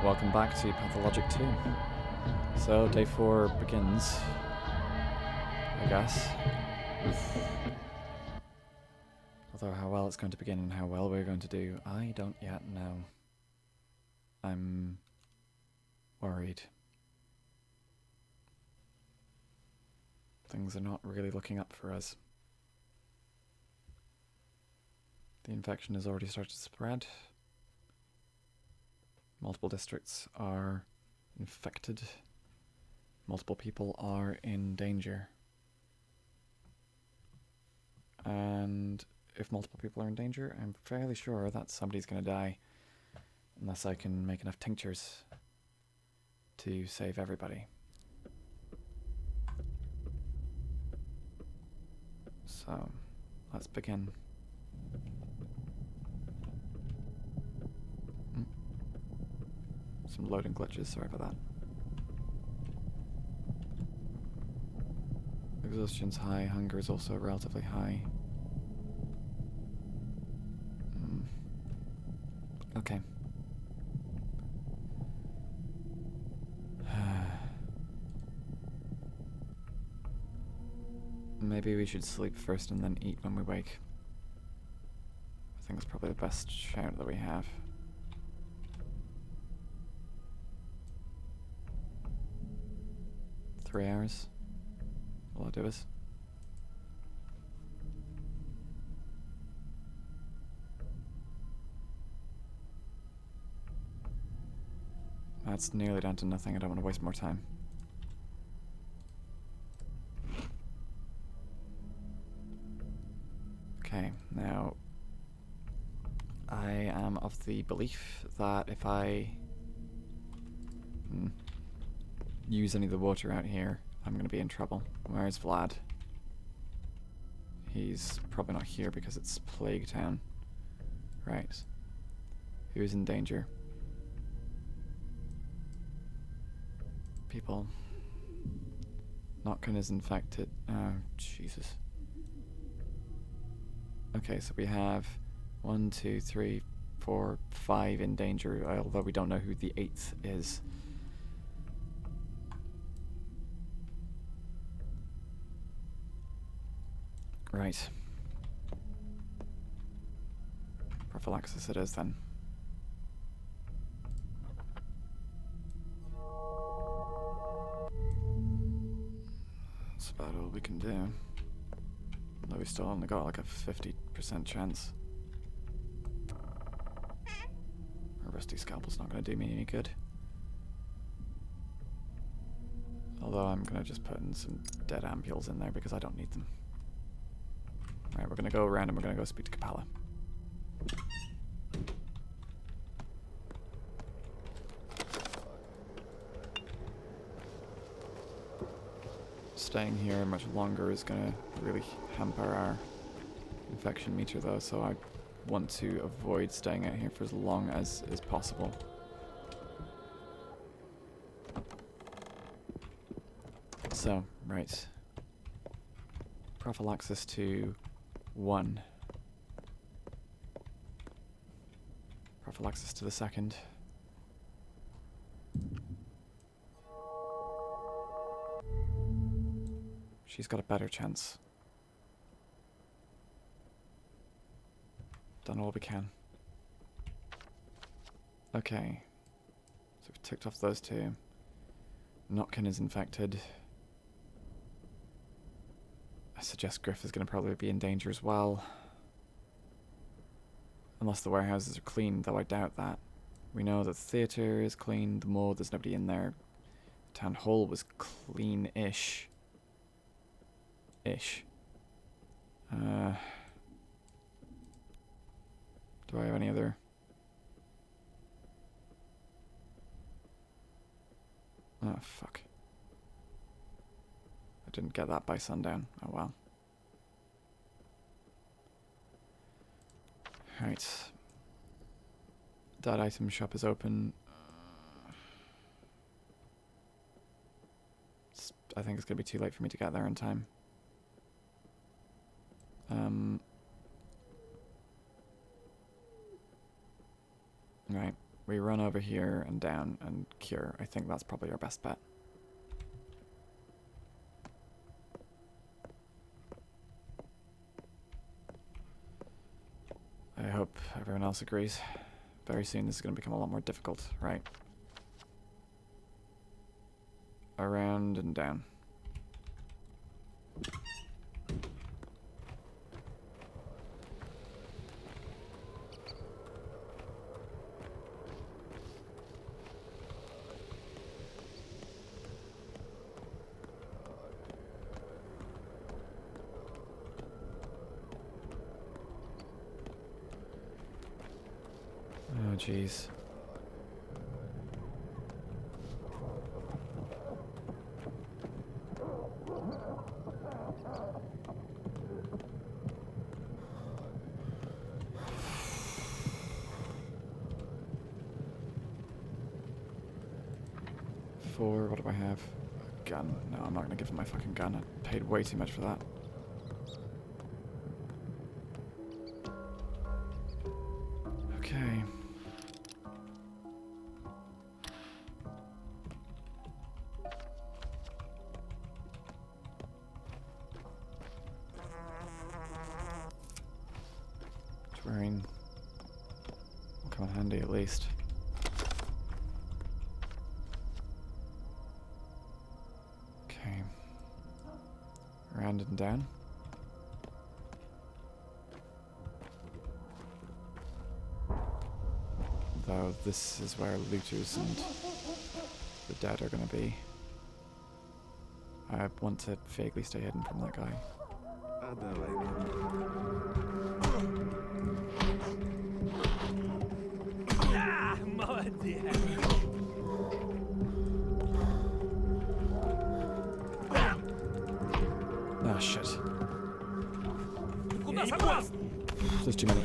welcome back to Pathologic 2. So, day 4 begins, I guess. Although how well it's going to begin and how well we're going to do, I don't yet know. I'm worried. Things are not really looking up for us. The infection has already started to spread. Multiple districts are infected. Multiple people are in danger. And if multiple people are in danger, I'm fairly sure that somebody's going to die. Unless I can make enough tinctures to save everybody. So, let's begin. Some loading glitches, sorry about that. Exhaustion's high, hunger is also relatively high. Okay. Maybe we should sleep first and then eat when we wake. I think it's probably the best shout that we have. Three hours. All I do is. That's nearly down to nothing. I don't want to waste more time. Okay, now I am of the belief that if I use any of the water out here, I'm going to be in trouble. Where's Vlad? He's probably not here because it's Plague Town. Right. Who's in danger? People. Notkin is infected. Oh, Jesus. Okay, so we have 1, 2, 3, 4, 5 in danger, although we don't know who the 8th is. Right. Prophylaxis it is then. That's about all we can do. Though we still only got like a 50% chance. A rusty scalpel's not going to do me any good. Although I'm going to just put in some dead ampules in there because I don't need them. Alright, we're going to go around and we're going to go speak to Kapala. Staying here much longer is going to really hamper our infection meter though, so I want to avoid staying out here for as long as is possible. So, right. Prophylaxis to 1. Prophylaxis to the 2nd. She's got a better chance. Done all we can. Okay. So we've ticked off those 2. Notkin is infected. I suggest Griff is going to probably be in danger as well. Unless the warehouses are clean, though I doubt that. We know that the theatre is clean, the mall, there's nobody in there. Town hall was clean-ish. Do I have any other? Oh, fuck. I didn't get that by sundown. Oh well. Right. That item shop is open. I think it's going to be too late for me to get there in time. Right. we run over here and down and cure. I think that's probably our best bet. I hope everyone else agrees. Very soon this is going to become a lot more difficult, right? Around and down. Oh, jeez. What do I have? A gun. No, I'm not going to give him my fucking gun. I paid way too much for that. Okay. Devouring will come in handy at least. Okay. Around and down. Though this is where looters and the dead are going to be. I want to vaguely stay hidden from that guy. Ah, shit. There's too many.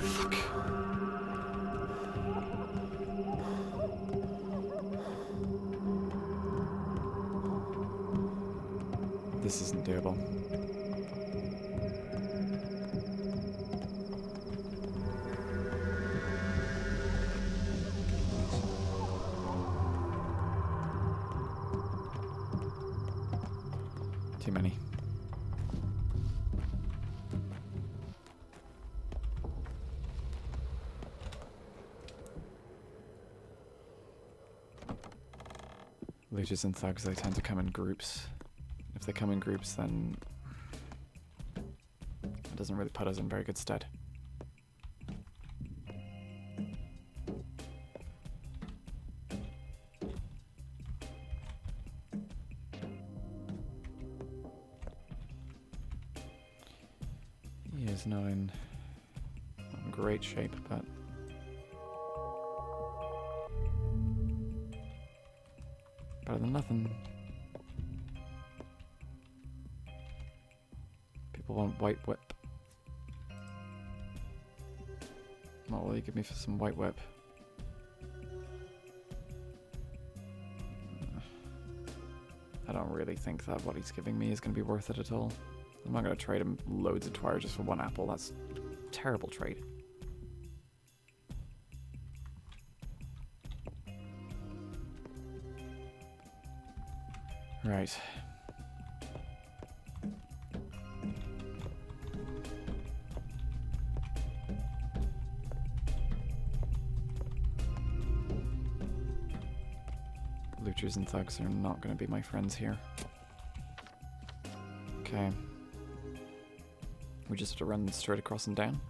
Fuck. This isn't doable. Too many. Looters and thugs, they tend to come in groups. If they come in groups, then it doesn't really put us in very good stead. He is not in great shape, but better than nothing. People want white whip. What will you give me for some white whip? I don't really think that what he's giving me is going to be worth it at all. I'm not going to trade him loads of twire just for one apple. That's a terrible trade. Right. Looters and thugs are not going to be my friends here. Okay. We just have to run straight across and down.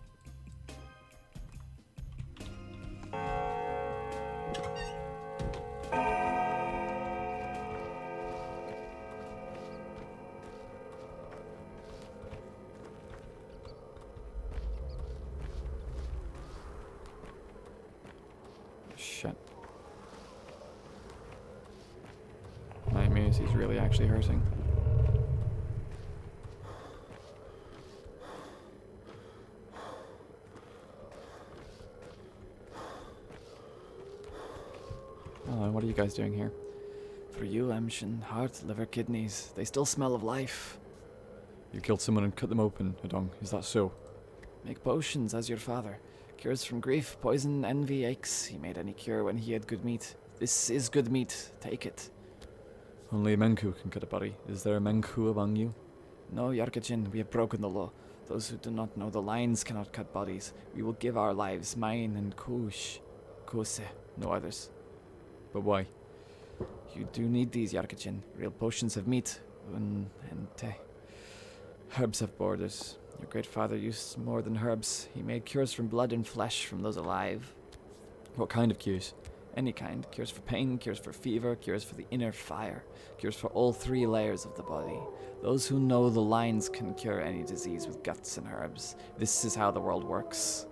Shit. My immunity's really actually hurting. Hello, what are you guys doing here? For you, Emshin, heart, liver, kidneys, they still smell of life. You killed someone and cut them open, Hedong, is that so? Make potions as your father. Cures from grief, poison, envy, aches. He made any cure when he had good meat. This is good meat. Take it. Only a Menku can cut a body. Is there a Menku among you? No, Yarkachin, we have broken the law. Those who do not know the lines cannot cut bodies. We will give our lives, mine and Kose, no others. But why? You do need these, Yarkachin. Real potions have meat, and herbs have borders. Your great father used more than herbs. He made cures from blood and flesh from those alive. What kind of cures? Any kind. Cures for pain, cures for fever, cures for the inner fire, cures for all 3 layers of the body. Those who know the lines can cure any disease with guts and herbs. This is how the world works.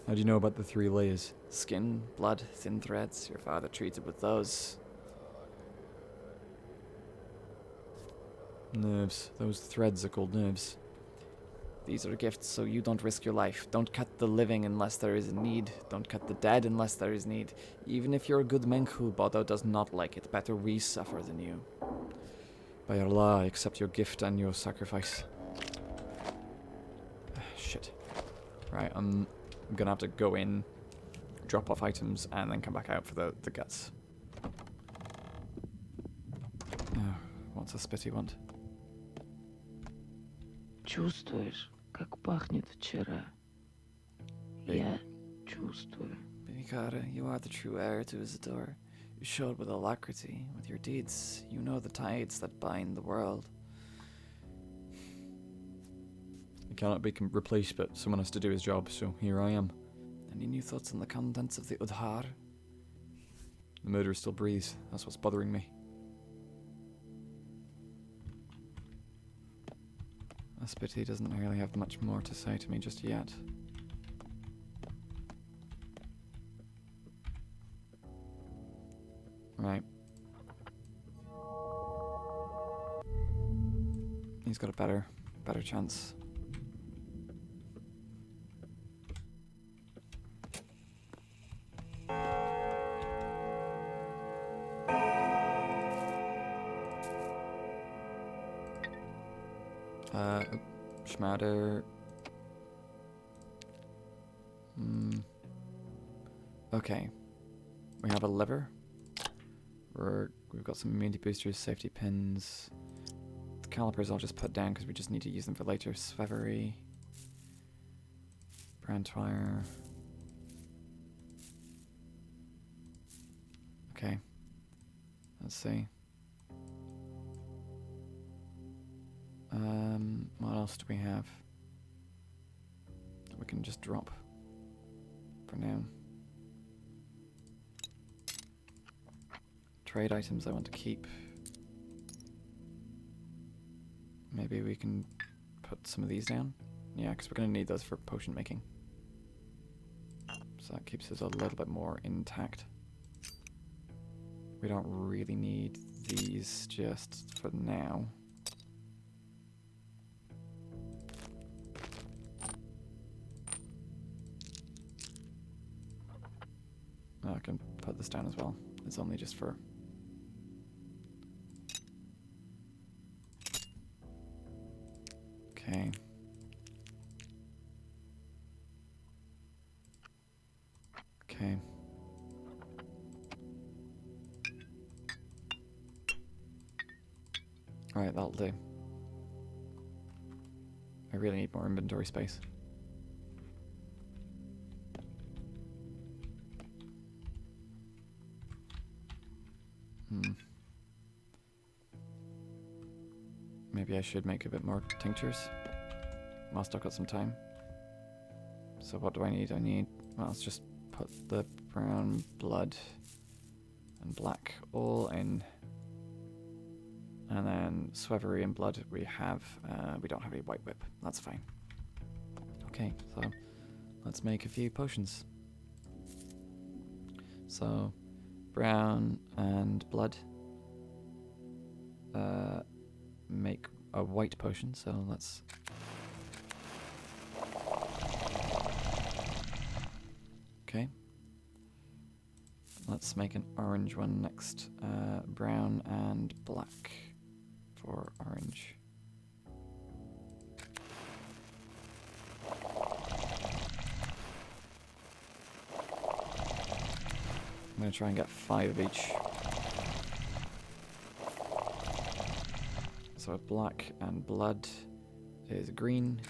How do you know about the 3 layers? Skin, blood, thin threads. Your father treated with those. Nerves. Those threads are called nerves. These are gifts so you don't risk your life. Don't cut the living unless there is a need. Don't cut the dead unless there is need. Even if you're a good Menku, Bodo does not like it. Better we suffer than you. By Allah, I accept your gift and your sacrifice. Shit. Right, I'm gonna have to go in, drop off items, and then come back out for the guts. What's a spitty want? Чувствуешь, как пахнет вчера? Я чувствую. Benikara, you are the true heir to Isidore. You showed with alacrity, with your deeds. You know the tides that bind the world. It cannot be replaced, but someone has to do his job, so here I am. Any new thoughts on the contents of the Udhar? The murderer still breathes. That's what's bothering me. Aspity doesn't really have much more to say to me just yet. Right. He's got a better chance. Schmatter. Okay. We have a liver. We've got some immunity boosters, safety pins. The calipers I'll just put down because we just need to use them for later. Svevery. Brandwire. Okay. Let's see. What else do we have? We can just drop for now. Trade items I want to keep. Maybe we can put some of these down. Yeah, because we're going to need those for potion making. So that keeps us a little bit more intact. We don't really need these just for now. I can put this down as well. It's only just for... Okay. Okay. Alright, that'll do. I really need more inventory space. Maybe I should make a bit more tinctures whilst I've got some time. So what do I need? Well, let's just put the brown, blood, and black all in. And then Svevery and blood we have. We don't have any white whip. That's fine. Okay, so let's make a few potions. So brown and blood. Make a white potion, so let's... Okay. Let's make an orange one next. Brown and black for orange. I'm going to try and get 5 of each. So black and blood is green.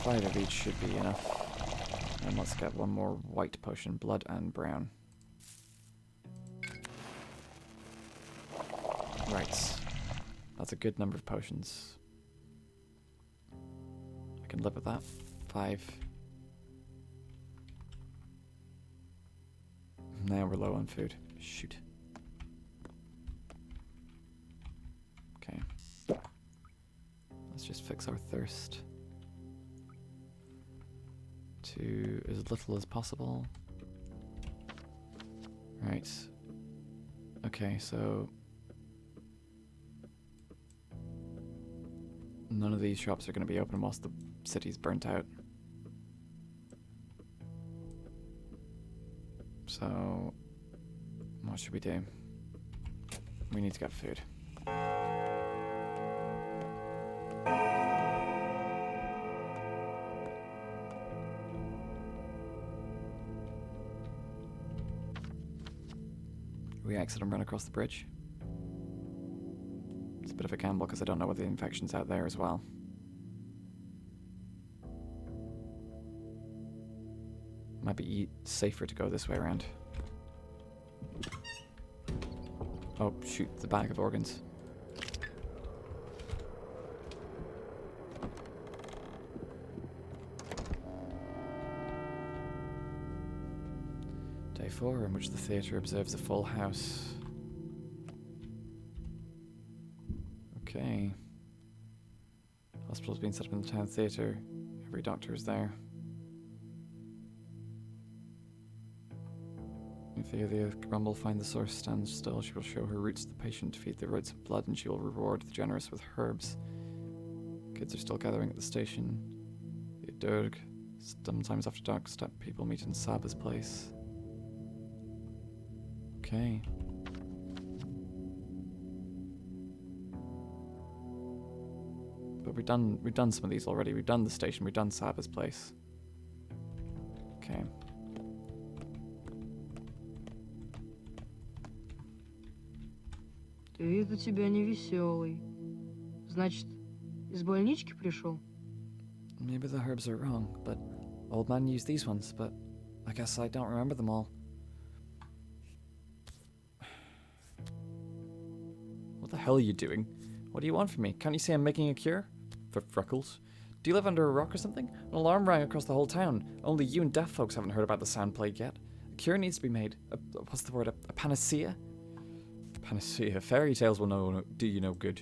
5 of each should be enough. And let's get one more white potion, blood and brown. Right. That's a good number of potions. I can live with that. 5. Now we're low on food. Shoot. Okay. Let's just fix our thirst to as little as possible. Right. Okay, so none of these shops are going to be open whilst the city's burnt out. So, what should we do? We need to get food. We exit and run across the bridge. It's a bit of a gamble because I don't know whether the infection's out there as well. Might be safer to go this way around. Oh, shoot, the bag of organs. Day 4, in which the theatre observes a full house. Okay. Hospital's been set up in the town theatre. Every doctor is there. If the grumble find the source stands still, she will show her roots to the patient, feed the roots of blood, and she will reward the generous with herbs. Kids are still gathering at the station. The Durg. Sometimes after dark, step people meet in Saba's place. Okay. But we've done some of these already. We've done the station, we've done Saba's place. Okay. Ты вид у тебя невеселый. Значит, из больнички пришел? Maybe the herbs are wrong, but old man used these ones, but I guess I don't remember them all. What the hell are you doing? What do you want from me? Can't you see I'm making a cure? For freckles? Do you live under a rock or something? An alarm rang across the whole town. Only you and deaf folks haven't heard about the sound plague yet. A cure needs to be made. What's the word? A panacea? Panacea. Fairy tales will do you no good.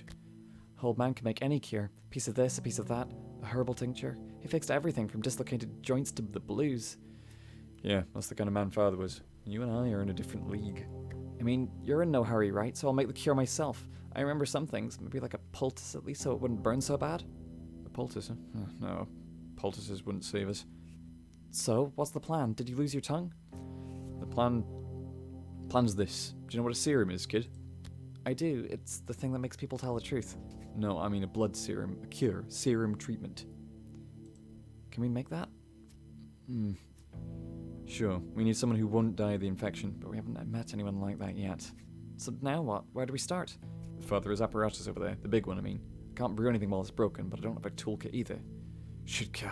Old man can make any cure. A piece of this, a piece of that. A herbal tincture. He fixed everything from dislocated joints to the blues. Yeah, that's the kind of man father was. You and I are in a different league. I mean, you're in no hurry, right? So I'll make the cure myself. I remember some things. Maybe like a poultice at least so it wouldn't burn so bad. A poultice, huh? No, poultices wouldn't save us. So, what's the plan? Did you lose your tongue? The plan's this. Do you know what a serum is, kid? I do. It's the thing that makes people tell the truth. No, I mean a blood serum. A cure. Serum treatment. Can we make that? Sure. We need someone who won't die of the infection, but we haven't met anyone like that yet. So now what? Where do we start? Father's apparatus over there. The big one, I mean. I can't brew anything while it's broken, but I don't have a toolkit either. Shit.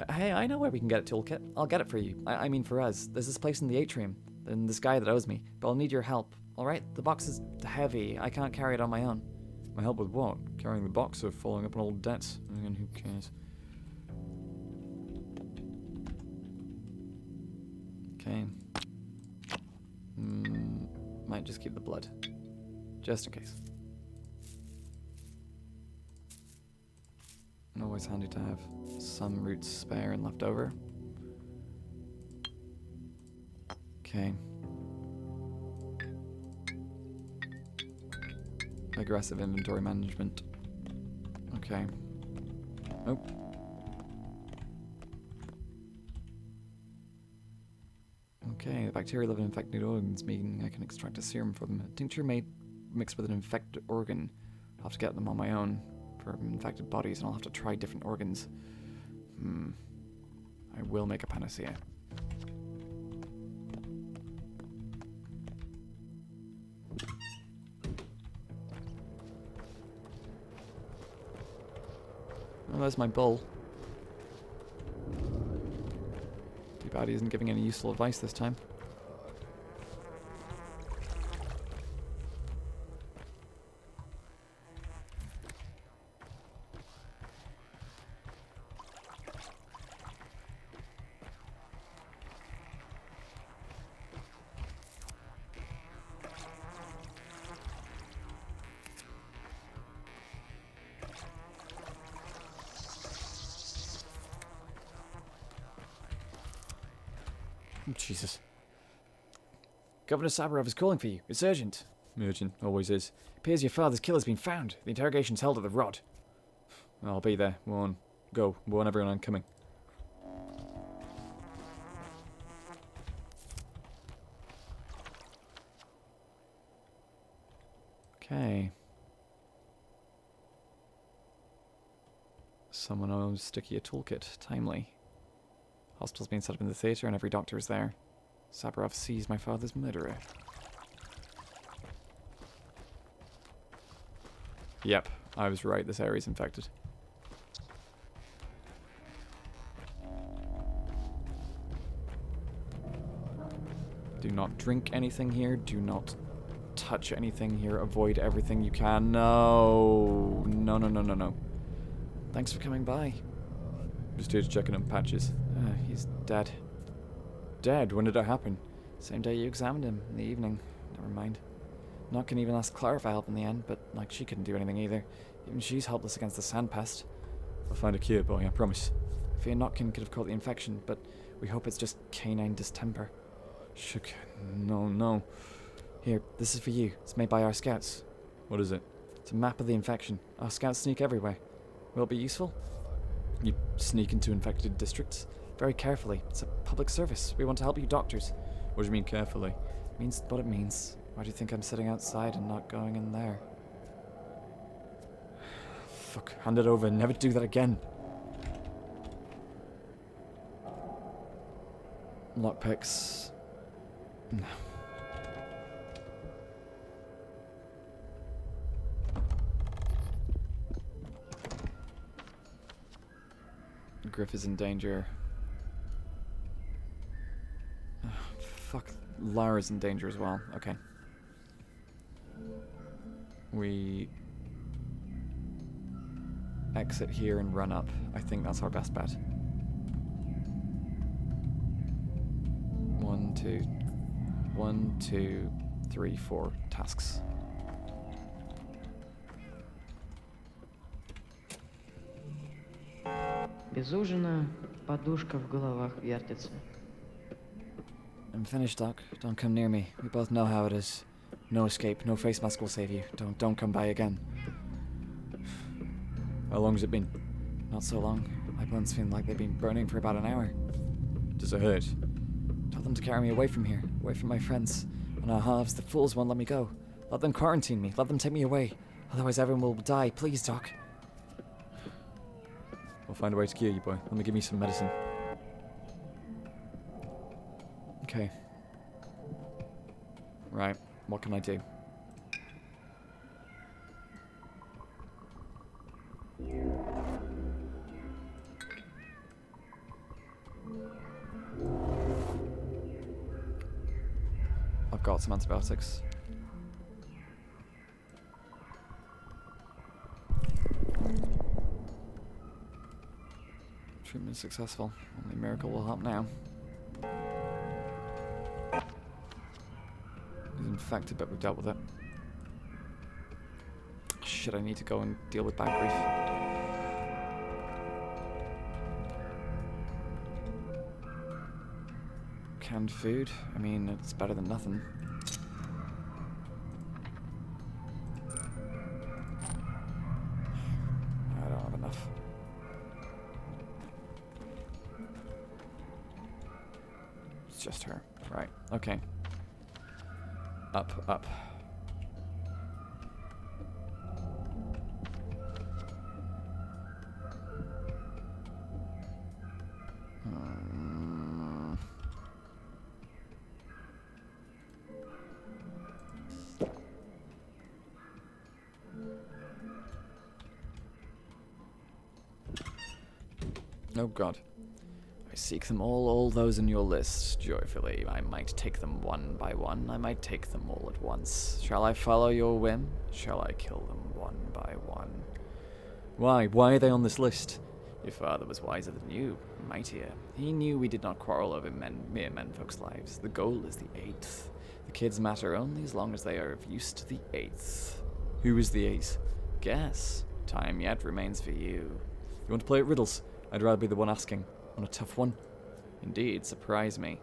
Hey, I know where we can get a toolkit. I'll get it for you. I mean for us. There's this place in the atrium. And this guy that owes me. But I'll need your help. Alright? The box is heavy. I can't carry it on my own. My help with what? Carrying the box or following up on old debts? I mean, who cares? Okay. Might just keep the blood. Just in case. Always handy to have some roots spare and left over. Okay. Aggressive inventory management. Okay. Oh. Okay, the bacteria live in infected organs, meaning I can extract a serum from them. A tincture made mixed with an infected organ. I'll have to get them on my own for infected bodies, and I'll have to try different organs. I will make a panacea. Oh, there's my bull. Too bad he isn't giving any useful advice this time. Jesus. Governor Sabarov is calling for you. It's urgent. Urgent, always is. Appears your father's killer's been found. The interrogation's held at the Rod. I'll be there. Warn. Go. Warn everyone I'm coming. Okay. Someone owes Sticky a toolkit. Timely. Hospital's being set up in the theatre and every doctor is there. Sabarov sees my father's murderer. Yep, I was right. This area's infected. Do not drink anything here. Do not touch anything here. Avoid everything you can. No. No, no, no, no, no. Thanks for coming by. Just here to check in on Patches. He's dead. Dead? When did it happen? Same day you examined him, in the evening. Never mind. Notkin even asked Clara for help in the end, but, like, she couldn't do anything either. Even she's helpless against the sand pest. I'll find a cure, boy, I promise. I fear Notkin could have caught the infection, but we hope it's just canine distemper. Shook. No, no. Here, this is for you. It's made by our scouts. What is it? It's a map of the infection. Our scouts sneak everywhere. Will it be useful? You sneak into infected districts? Very carefully. It's a public service. We want to help you doctors. What do you mean carefully? It means what it means. Why do you think I'm sitting outside and not going in there? Fuck, hand it over. Never do that again. Lockpicks. No. Griff is in danger. Fuck, Lara's in danger as well. Okay. We exit here and run up. I think that's our best bet. 1, 2, 3, 4 tasks. Без ужина подушка в головах вертится. I'm finished, Doc. Don't come near me. We both know how it is. No escape. No face mask will save you. Don't come by again. How long has it been? Not so long. My bones feel like they've been burning for about an hour. Does it hurt? Tell them to carry me away from here. Away from my friends. On our halves, the fools won't let me go. Let them quarantine me. Let them take me away. Otherwise everyone will die. Please, Doc. We'll find a way to cure you, boy. Let me give you some medicine. Okay. Right. What can I do? I've got some antibiotics. Treatment successful. Only miracle will help now. He's infected, but we've dealt with it. Shit, I need to go and deal with bad grief. Canned food? I mean, it's better than nothing. I don't have enough. It's just her. Right, okay. Up, up. Oh god. I seek them all those in your list, joyfully. I might take them one by one, I might take them all at once. Shall I follow your whim? Shall I kill them one by one? Why? Why are they on this list? Your father was wiser than you, mightier. He knew we did not quarrel over mere menfolk's lives. The goal is the 8th. The kids matter only as long as they are of use to the 8th. Who is the 8th? Guess. Time yet remains for you. You want to play at riddles? I'd rather be the one asking. On a tough one? Indeed, surprise me.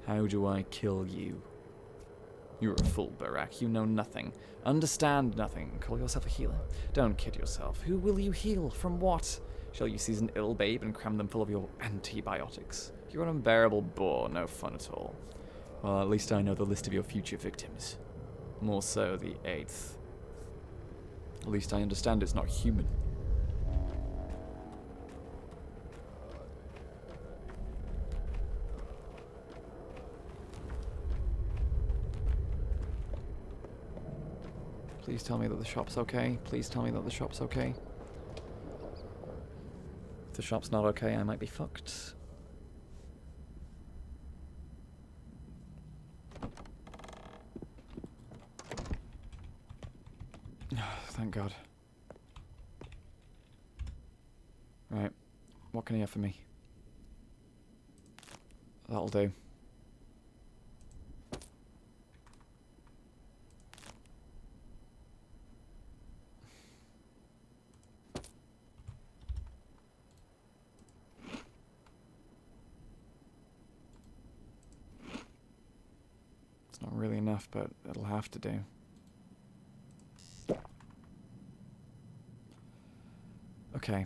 How do I kill you? You're a fool, Barak. You know nothing. Understand nothing. Call yourself a healer? Don't kid yourself. Who will you heal? From what? Shall you seize an ill babe and cram them full of your antibiotics? You're an unbearable bore. No fun at all. Well, at least I know the list of your future victims. More so, the 8th. At least I understand it's not human. Please tell me that the shop's okay. Please tell me that the shop's okay. If the shop's not okay, I might be fucked. Thank God. Right. What can he have for me? That'll do. It's not really enough, but it'll have to do. Okay.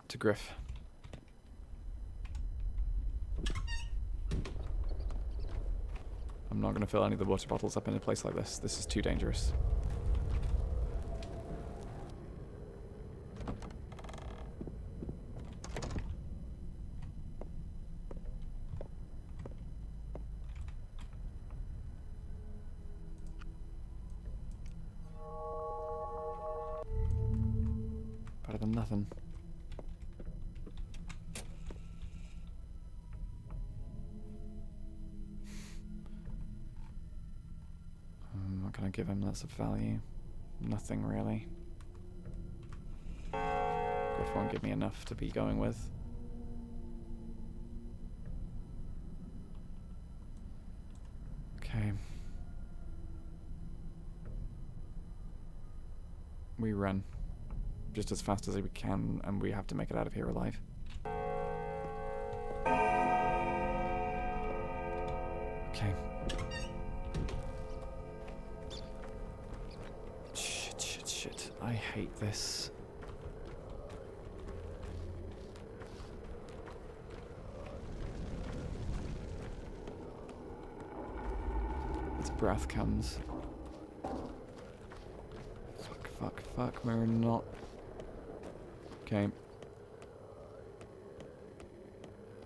To Griff. I'm not going to fill any of the water bottles up in a place like this. This is too dangerous. Better than nothing. What can I give him that's of value? Nothing really. Griff won't give me enough to be going with. Okay. We run. Just as fast as we can, and we have to make it out of here alive. Okay. Shit. I hate this. Its breath comes. Fuck, we're not... Okay.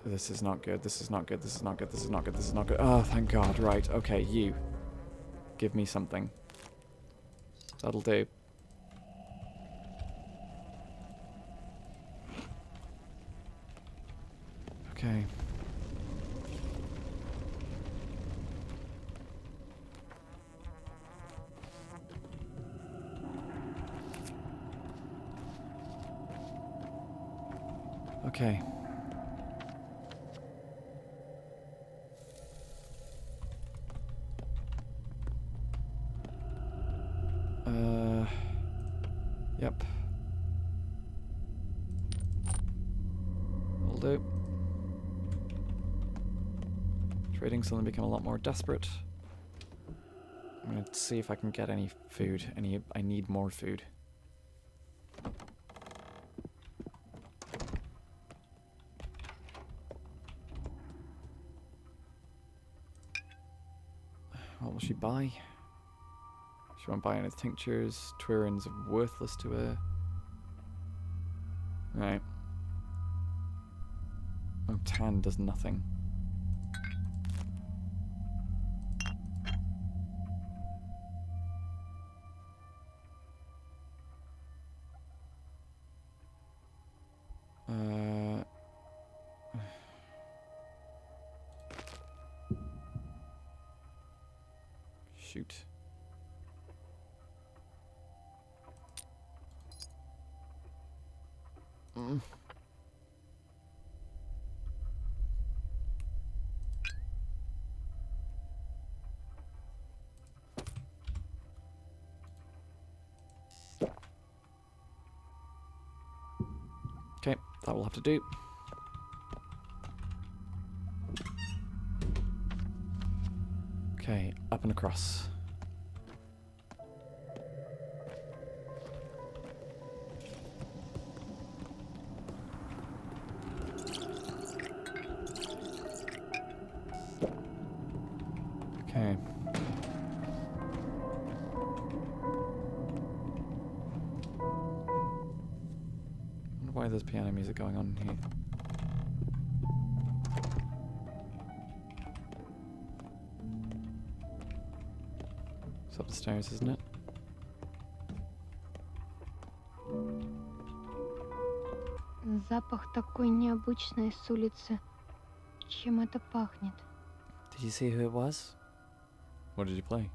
This is not good, this is not good, this is not good, this is not good, this is not good. Oh, thank God, right, okay, you. Give me something. That'll do. Okay. Okay. Yep. Will do. Trading suddenly become a lot more desperate. I'm gonna see if I can get any food. I need more food. What will she buy? She won't buy any tinctures. Twirins are worthless to her. Right. Oh, tan does nothing. Shoot. Okay, that will have to do. Okay, up and across. Okay. I wonder why there's piano music going on here. It's up the stairs, isn't it? Запах такой необычный с улицы. Чем это пахнет? Did you see who it was? What did you play?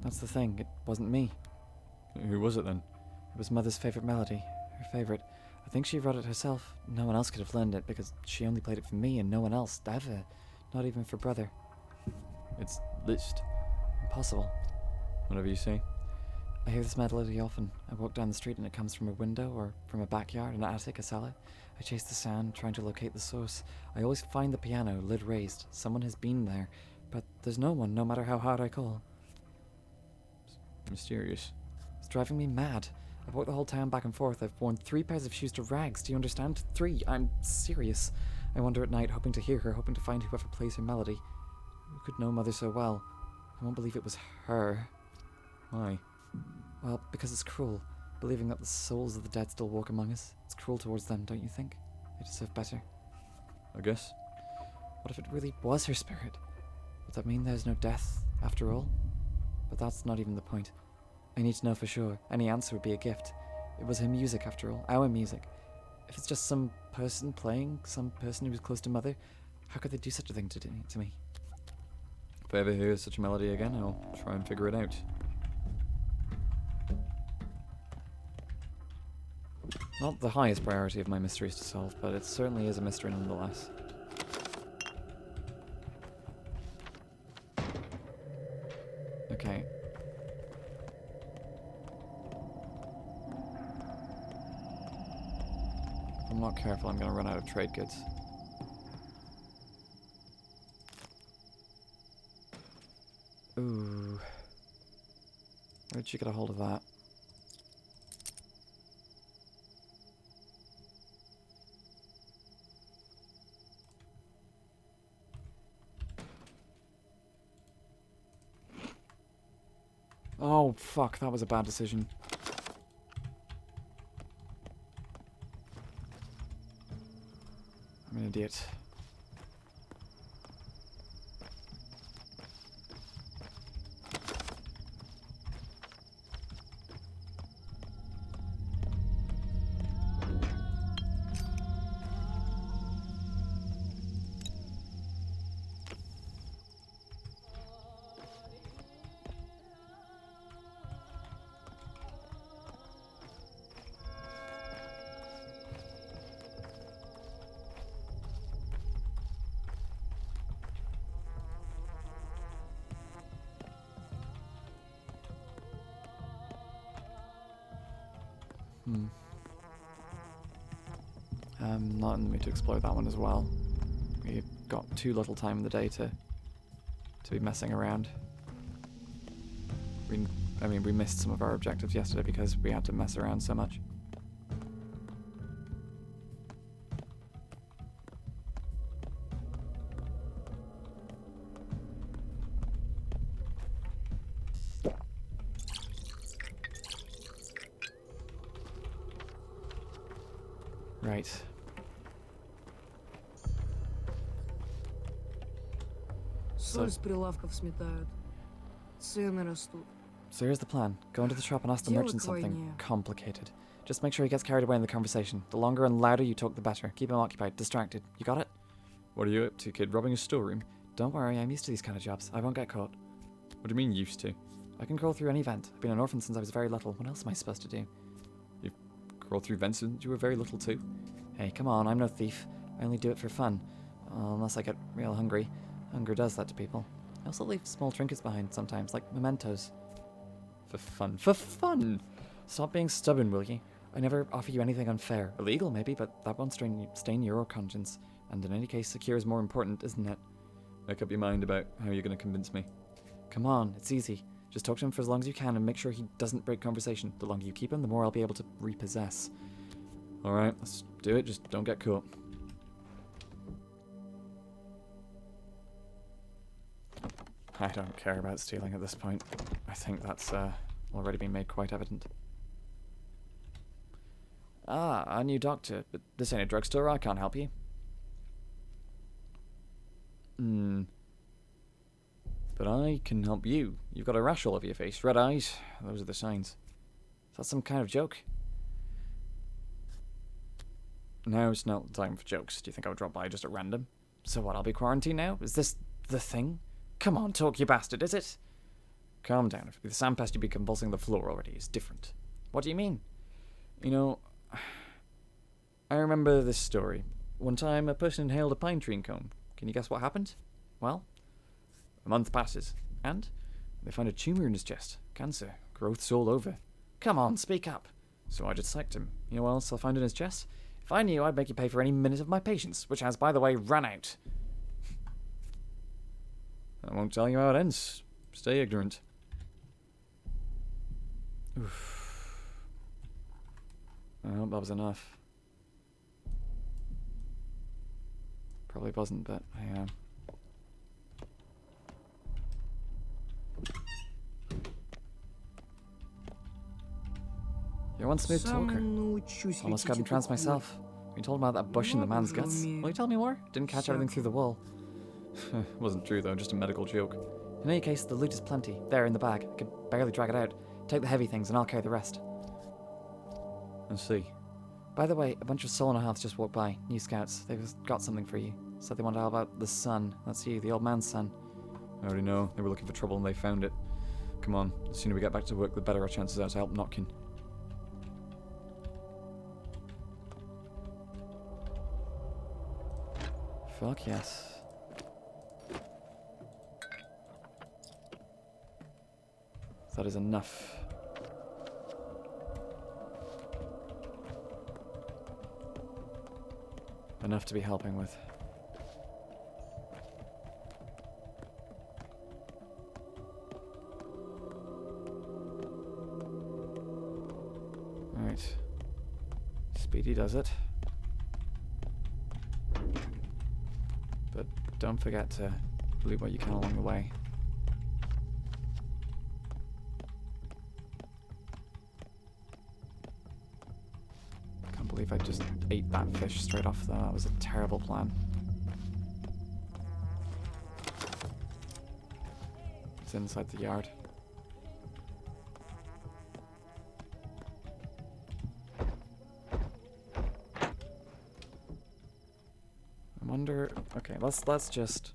That's the thing, it wasn't me. Who was it then? It was Mother's favourite melody. Her favourite. I think she wrote it herself. No one else could have learned it because she only played it for me and no one else, ever. Not even for brother. It's Liszt. Impossible. Whatever you say. I hear this melody often. I walk down the street and it comes from a window or from a backyard, an attic, a cellar. I chase the sound, trying to locate the source. I always find the piano, lid raised. Someone has been there. But there's no one, no matter how hard I call. Mysterious. It's driving me mad. I've walked the whole town back and forth. I've worn 3 pairs of shoes to rags. Do you understand? 3. I'm serious. I wander at night, hoping to hear her, hoping to find whoever plays her melody. Who could know Mother so well? I won't believe it was her. Why? Well, because it's cruel. Believing that the souls of the dead still walk among us. It's cruel towards them, don't you think? They deserve better. I guess. What if it really was her spirit? Would that mean there's no death, after all? But that's not even the point. I need to know for sure. Any answer would be a gift. It was her music, after all. Our music. If it's just some person playing, some person who was close to Mother, how could they do such a thing to me? If I ever hear such a melody again, I'll try and figure it out. Not the highest priority of my mysteries to solve, but it certainly is a mystery nonetheless. Okay. If I'm not careful, I'm gonna run out of trade goods. Ooh. Where'd you get a hold of that? Oh, fuck, that was a bad decision. I'm an idiot. I'm not in the mood to explore that one as well. We've got too little time in the day to be messing around. We missed some of our objectives yesterday because we had to mess around so much. Right. Соль с прилавков сметают. Цены растут. So here's the plan. Go into the shop and ask the Дело merchant something крайнее. complicated. Just make sure he gets carried away in the conversation. The longer and louder you talk, the better. Keep him occupied, distracted. You got it? What are you up to, kid? Robbing a storeroom? Don't worry, I'm used to these kind of jobs. I won't get caught. What do you mean, used to? I can crawl through any vent. I've been an orphan since I was very little. What else am I supposed to do? You crawl through vents since you were very little too? Hey, come on, I'm no thief. I only do it for fun. Unless I get real hungry. Hunger does that to people. I also leave small trinkets behind sometimes, like mementos. For fun. For fun! Stop being stubborn, will you? I never offer you anything unfair. Illegal, maybe, but that won't stain your conscience. And in any case, secure is more important, isn't it? Make up your mind about how you're going to convince me. Come on, it's easy. Just talk to him for as long as you can and make sure he doesn't break conversation. The longer you keep him, the more I'll be able to repossess. Alright, let's do it. Just don't get caught. I don't care about stealing at this point. I think that's already been made quite evident. Ah, a new doctor. But this ain't a drugstore. I can't help you. But I can help you. You've got a rash all over your face. Red eyes. Those are the signs. Is that some kind of joke? Now it's not time for jokes. Do you think I would drop by just at random? So what, I'll be quarantined now? Is this the thing? Come on, talk, you bastard, is it? Calm down. If the sandpest you'd be convulsing the floor already is different. What do you mean? You know, I remember this story. One time a person inhaled a pine tree cone. Can you guess what happened? Well? A month passes, and they find a tumour in his chest. Cancer. Growths all over. Come on, speak up. So I just psyched him. You know what else I found in his chest? If I knew, I'd make you pay for any minute of my patience, which has, by the way, run out. I won't tell you how it ends. Stay ignorant. Oof. I hope that was enough. Probably wasn't, but I You're one smooth talker. Almost got entranced myself. You told me about that bush in the man's guts. Will you tell me more? Didn't catch everything through the wall. Wasn't true though, just a medical joke. In any case, the loot is plenty. There in the bag. I could barely drag it out. Take the heavy things and I'll carry the rest. I see. By the way, a bunch of Soul and a Halves just walked by. New scouts. They've got something for you. Said they want to know about the son. That's you, the old man's son. I already know. They were looking for trouble and they found it. Come on. The sooner we get back to work, the better our chances are to help Notkin. Fuck yes. That is enough. Enough to be helping with. Alright. Speedy does it. But don't forget to loot what you can along the way. Can't believe I just ate that fish straight off though. That was a terrible plan. It's inside the yard. I wonder. Okay, let's just.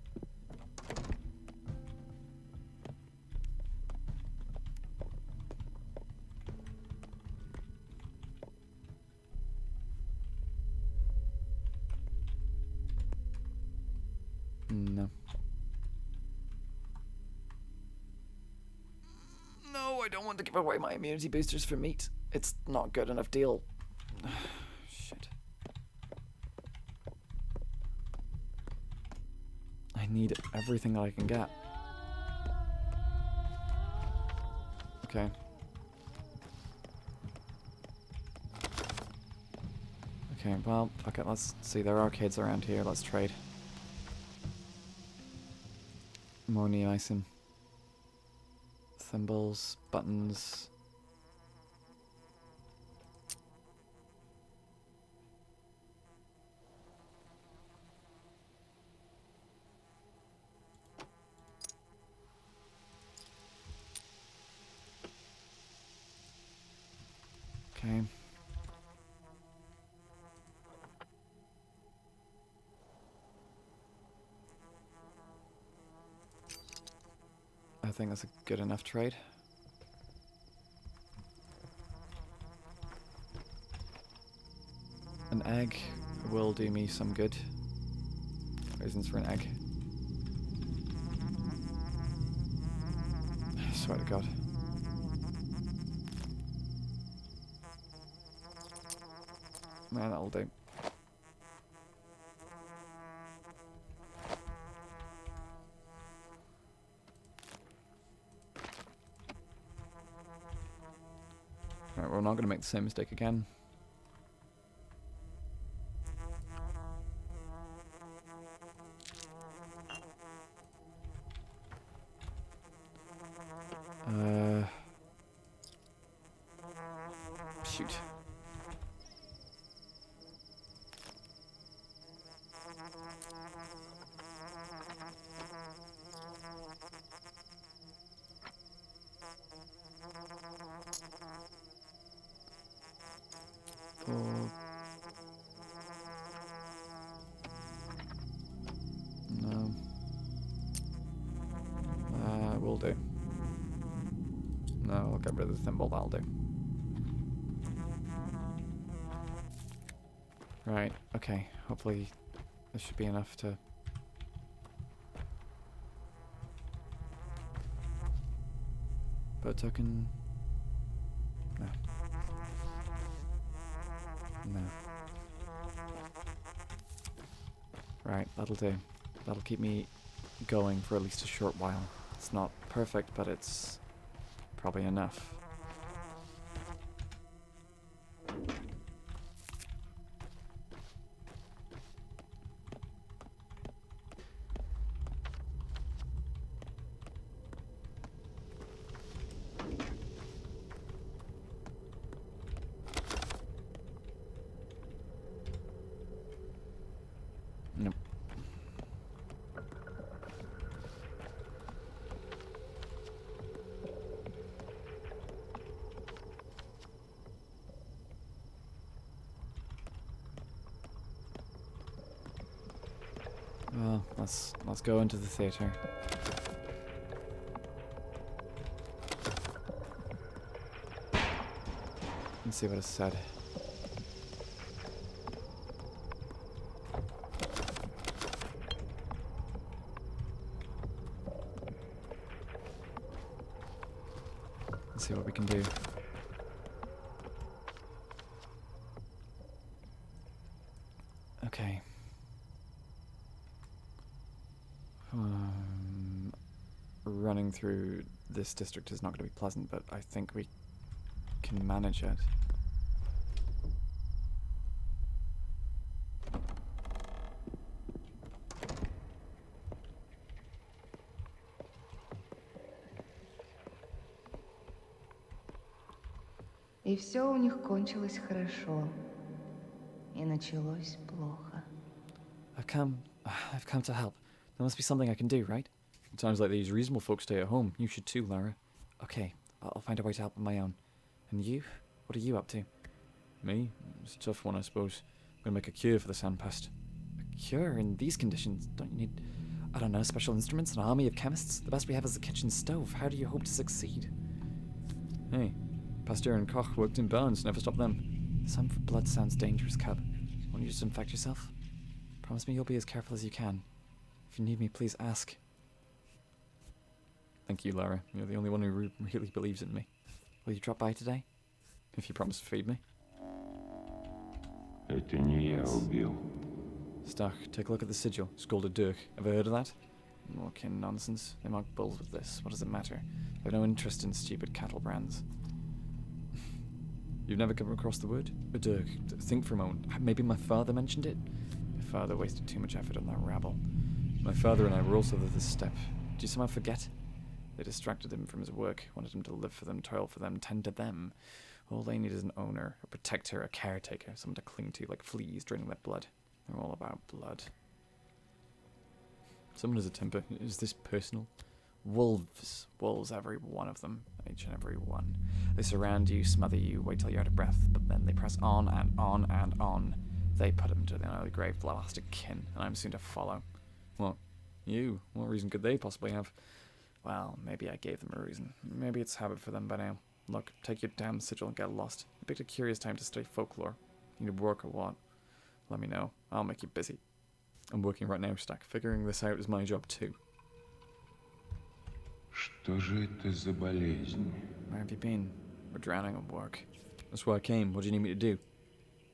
No. No, I don't want to give away my immunity boosters for meat. It's not good enough deal. Shit. I need everything that I can get. Okay. Okay, well, fuck it, let's see. There are arcades around here, let's trade. More neonicin. Thimbles, buttons. Okay. I think that's a good enough trade. An egg will do me some good. Reasons for an egg. I swear to God. Man, that'll do. Right, we're not going to make the same mistake again. Shoot. Oh. No. Will do. No, I'll get rid of the thimble, that'll do. Right, okay. Hopefully this should be enough to... put a token... No. No. Right, that'll do. That'll keep me going for at least a short while. It's not perfect, but it's probably enough. Nope. Well, let's go into the theater. And see what is said. Let's see what we can do. Okay. Running through this district is not going to be pleasant, but I think we can manage it. И все у них кончилось хорошо. И началось плохо. I've come to help. There must be something I can do, right? It sounds like these reasonable folks stay at home. You should too, Lara. Okay, I'll find a way to help on my own. And you? What are you up to? Me? It's a tough one, I suppose. I'm gonna make a cure for the sandpest. A cure in these conditions? Don't you need, I don't know, special instruments, an army of chemists? The best we have is the kitchen stove. How do you hope to succeed? Hey, Pasteur and Koch worked in barns, never stopped them. Some for blood sounds dangerous, cub. Won't you just infect yourself? Promise me you'll be as careful as you can. If you need me, please ask. Thank you, Lara. You're the only one who really believes in me. Will you drop by today? If you promise to feed me. Это не я убил. Stach, take a look at the sigil. Scolded Dirk. Ever heard of that? More kin nonsense. They mark bulls with this. What does it matter? I have no interest in stupid cattle brands. You've never come across the word? Dirk, think for a moment. Maybe my father mentioned it? My father wasted too much effort on that rabble. My father and I were also at this step. Do you somehow forget? They distracted him from his work, wanted him to live for them, toil for them, tend to them. All they need is an owner, a protector, a caretaker, someone to cling to like fleas draining their blood. They're all about blood. Someone has a temper. Is this personal? Wolves. Wolves, every one of them. Each and every one. They surround you, smother you, wait till you're out of breath, but then they press on and on and on. They put him to the early grave, the last of kin, and I'm soon to follow. What? You? What reason could they possibly have? Well, maybe I gave them a reason. Maybe it's habit for them by now. Look, take your damn sigil and get lost. You picked a curious time to study folklore. You need work or what? Let me know. I'll make you busy. I'm working right now, Stack. Figuring this out is my job too. Что же это за болезнь? Where have you been? We're drowning at work. That's why I came. What do you need me to do?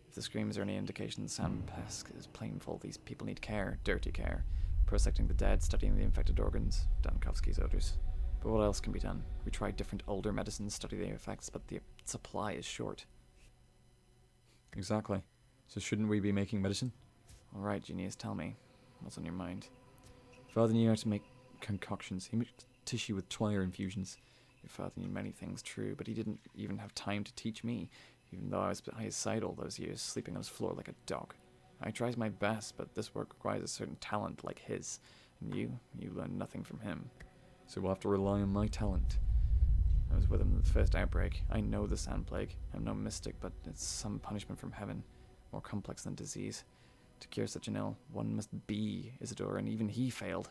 If the screams are any indication, Sandpesk is painful. These people need care, dirty care. Prosecting the dead, studying the infected organs, Dankovsky's orders. But what else can be done? We tried different older medicines, study the effects, but the supply is short. Exactly. So shouldn't we be making medicine? Alright, Genius, tell me. What's on your mind? Father knew how to make concoctions. He mixed tissue with twire infusions. Your father knew many things, true, but he didn't even have time to teach me, even though I was by his side all those years, sleeping on his floor like a dog. I tried my best, but this work requires a certain talent like his, and you learned nothing from him. So we'll have to rely on my talent. I was with him in the first outbreak. I know the sand plague. I'm no mystic, but it's some punishment from heaven, more complex than disease. To cure such an ill, one must be Isidore, and even he failed.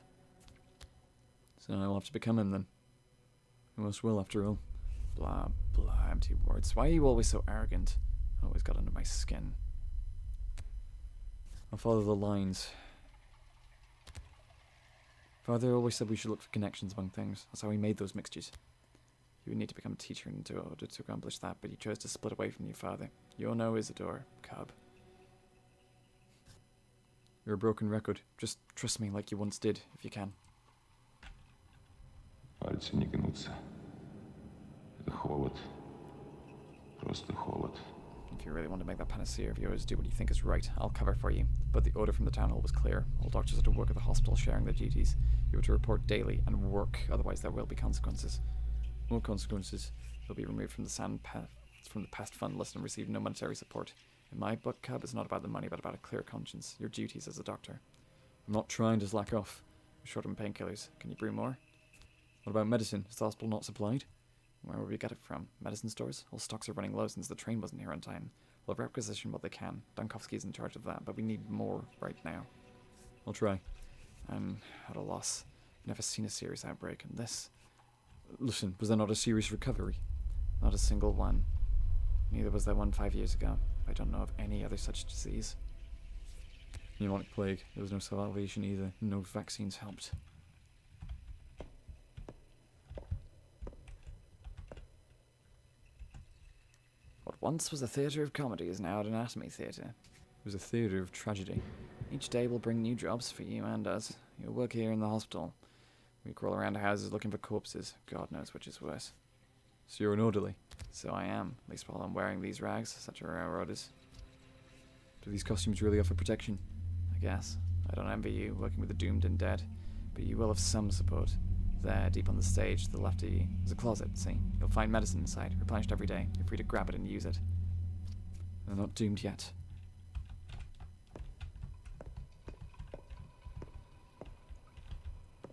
So I'll have to become him then. Who else will, after all? Blah, blah, empty words. Why are you always so arrogant? Always got under my skin. I'll follow the lines. Father always said we should look for connections among things. That's how he made those mixtures. You would need to become a teacher in order to accomplish that, but you chose to split away from your father. You'll know Isidore, cub. You're a broken record. Just trust me like you once did, if you can. Пальцы не гнутся. Это холод. Просто холод. If you really want to make that panacea of yours, do what you think is right. I'll cover for you. But the order from the town hall was clear. All doctors are to work at the hospital, sharing their duties. You are to report daily and work, otherwise there will be consequences. More consequences. You'll be removed from the pest fund list and receive no monetary support. In my book, cub, it's not about the money, but about a clear conscience. Your duties as a doctor. I'm not trying to slack off. You're short on painkillers. Can you brew more? What about medicine? Is the hospital not supplied? Where will we get it from? Medicine stores? All stocks are running low since the train wasn't here on time. They'll requisition what they can. Dankovsky's in charge of that, but we need more right now. I'll try. I'm at a loss. I've never seen a serious outbreak, and this... Listen, was there not a serious recovery? Not a single one. Neither was there one 5 years ago. I don't know of any other such disease. Pneumonic plague. There was no salvation either. No vaccines helped. What once was a theatre of comedy is now an Artemiy theatre. It was a theatre of tragedy. Each day will bring new jobs for you and us. You'll work here in the hospital. We crawl around houses looking for corpses. God knows which is worse. So you're an orderly? So I am, at least while I'm wearing these rags. Such are our orders. Do these costumes really offer protection? I guess. I don't envy you, working with the doomed and dead. But you will have some support. There, deep on the stage, to the left of you, is a closet, see? You'll find medicine inside, replenished every day. You're free to grab it and use it. They're not doomed yet.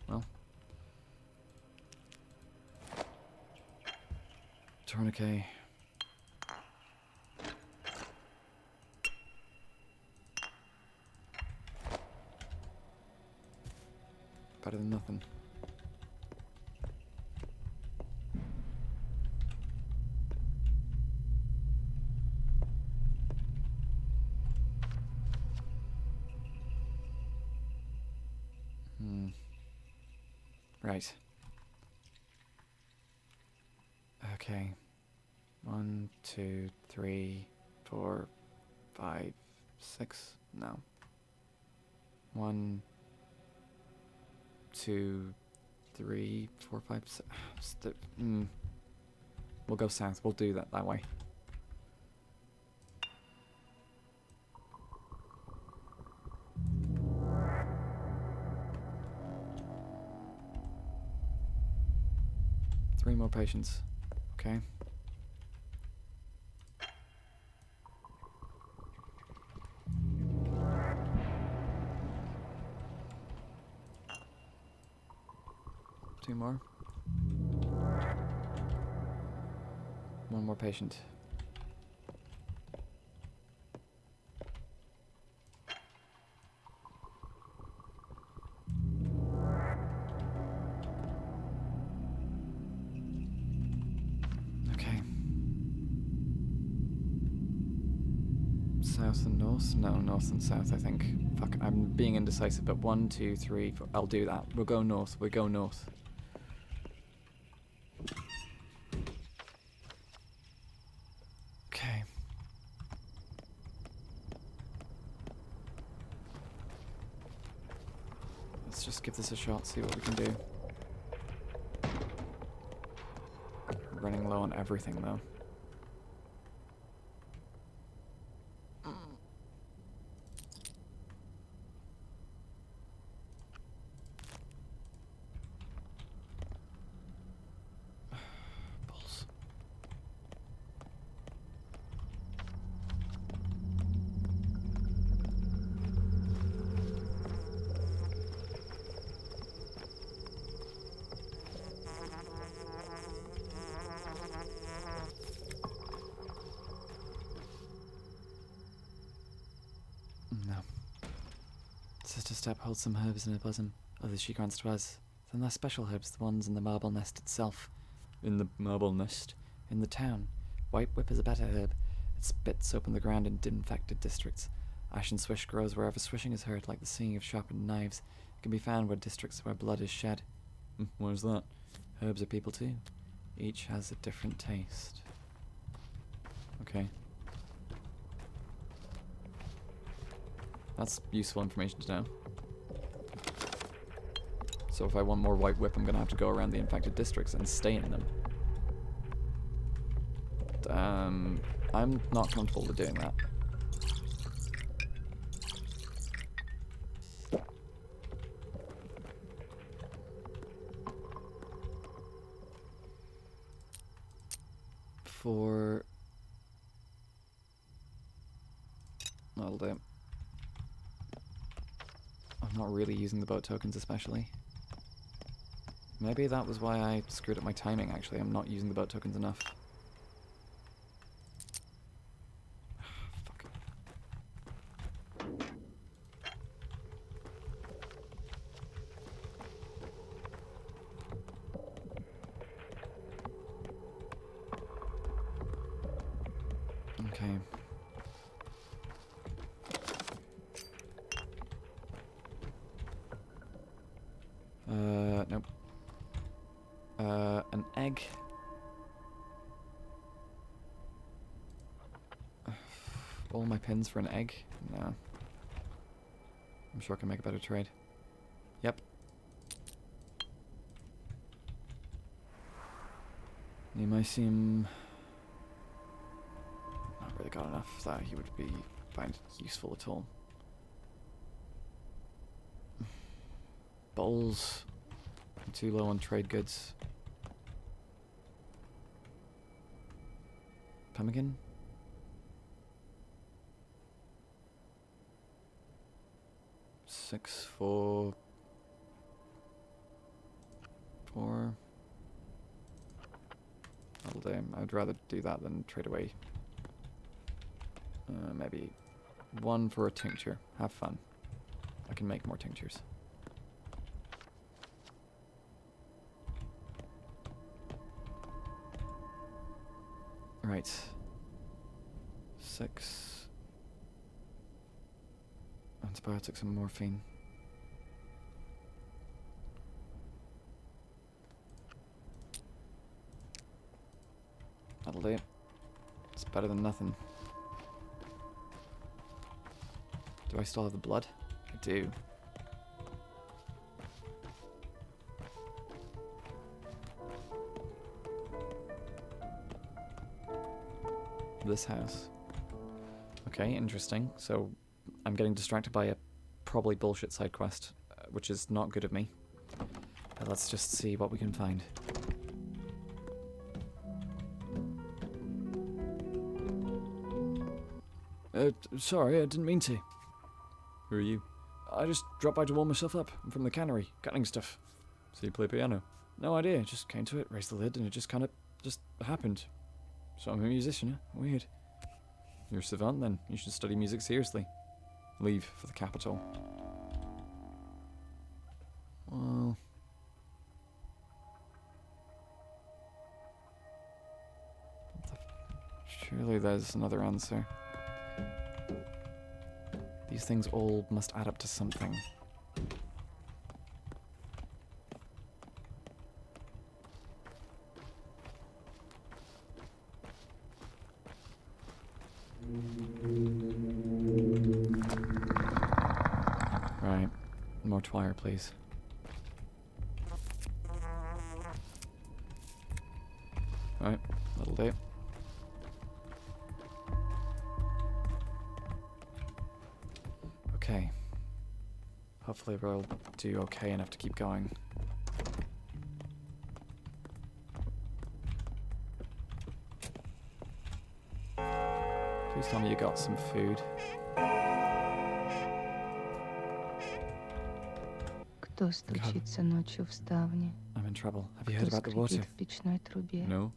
Well. Tourniquet. Better than nothing. Right. Okay. 1, 2, 3, 4, 5, 6. No. 1, 2, 3, 4, 5, 6. We'll go south. We'll do that way. Three more patients. Okay. Two more. One more patient. south and north? No, north and south, I think. Fuck, I'm being indecisive, but 1, 2, 3, 4. I'll do that. We'll go north. We'll go north. Okay. Let's just give this a shot, see what we can do. Running low on everything, though. Balls. No. Sister Step holds some herbs in her bosom. Others she grants to us. Then they're special herbs, the ones in the marble nest itself. In the marble nest? In the town. White whip is a better herb. It spits open the ground in infected districts. Ash and swish grows wherever swishing is heard, like the singing of sharpened knives. It can be found where districts where blood is shed. Where's that? Herbs are people too. Each has a different taste. Okay. That's useful information to know. So if I want more white whip, I'm gonna have to go around the infected districts and stay in them. I'm not comfortable with doing that. That'll do. I'm not really using the boat tokens especially. Maybe that was why I screwed up my timing, actually. I'm not using the boat tokens enough. Fuck. Okay. Nope. An egg. All my pins for an egg? No. I'm sure I can make a better trade. Yep. He might seem... not really got enough that he would find useful at all. Bowls. I'm too low on trade goods. Pemmican? Six, four. That'll do. I'd rather do that than trade away. Maybe one for a tincture. Have fun. I can make more tinctures. Right. 6 antibiotics and morphine. That'll do. It's better than nothing. Do I still have the blood? I do. This house. Okay, interesting. So I'm getting distracted by a probably bullshit side quest, which is not good of me. But let's just see what we can find. Sorry, I didn't mean to. Who are you? I just dropped by to warm myself up. I'm from the cannery, cutting stuff. So you play piano? No idea, just came to it, raised the lid, and it just kind of just happened. So I'm a musician, huh? Weird. You're a savant then. You should study music seriously. Leave for the capital. Well... surely there's another answer. These things all must add up to something. Right. More twire, please. Right. That'll do. Okay. Hopefully we'll do okay enough to keep going. Please tell me you got some food. Кто стучится ночью в ставни? I'm in trouble. Have you heard Кто about the water? скрипит в печной трубе? No.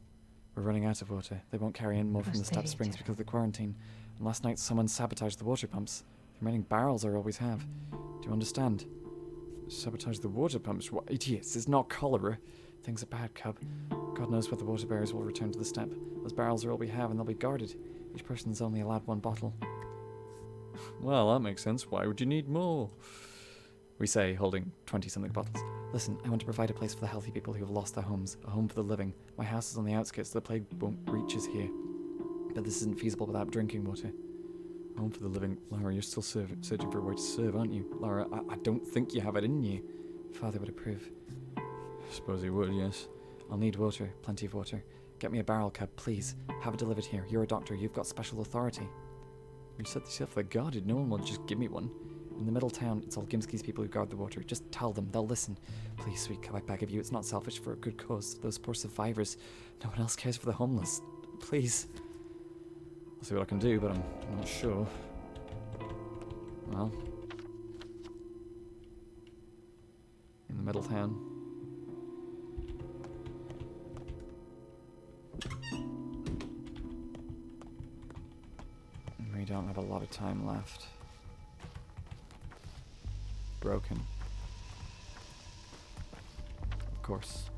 We're running out of water. They won't carry in more from the step springs because of the quarantine. And last night someone sabotaged the water pumps. The remaining barrels I always have. Do you understand? Sabotage the water pumps? What idiots? It's not cholera. Things are bad, cub. God knows what the water bearers will return to the step. Those barrels are all we have and they'll be guarded. Each person's only allowed one bottle. Well, that makes sense. Why would you need more? We say, holding 20-something bottles. Listen, I want to provide a place for the healthy people who have lost their homes, a home for the living. My house is on the outskirts, so the plague won't reach us here. But this isn't feasible without drinking water. Home for the living. Lara, you're still searching for a way to serve, aren't you? Lara, I don't think you have it in you. Father would approve. Suppose he would, yes. I'll need water, plenty of water. Get me a barrel, cub, please. Have it delivered here. You're a doctor, you've got special authority. You said yourself they're guarded, no one will just give me one. In the middle town, it's all Gimski's people who guard the water. Just tell them, they'll listen. Please, sweet cub, I beg of you, it's not selfish, for a good cause. Those poor survivors. No one else cares for the homeless. Please. I'll see what I can do, but I'm not sure. Well. In the middle town. We don't have a lot of time left. Broken. Of course.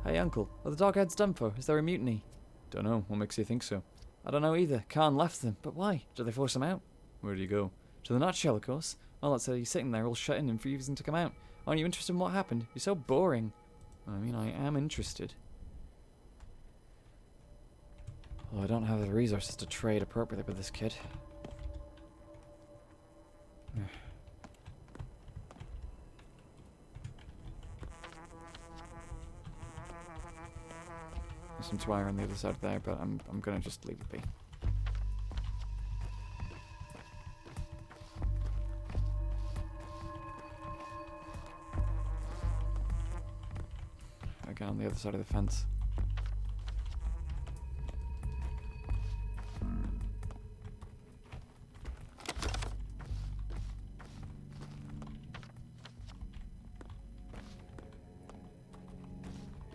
Hey uncle, are the dogheads done for? Is there a mutiny? Don't know, what makes you think so? I don't know either. Khan left them, but why? Did they force him out? Where did he go? To the nutshell, of course. Well, let's say he's sitting there all shut in and refusing to come out. Aren't you interested in what happened? You're so boring. I mean, I am interested. Well, I don't have the resources to trade appropriately with this kid. There's some twire on the other side there, but I'm gonna just leave it be. Again on the other side of the fence.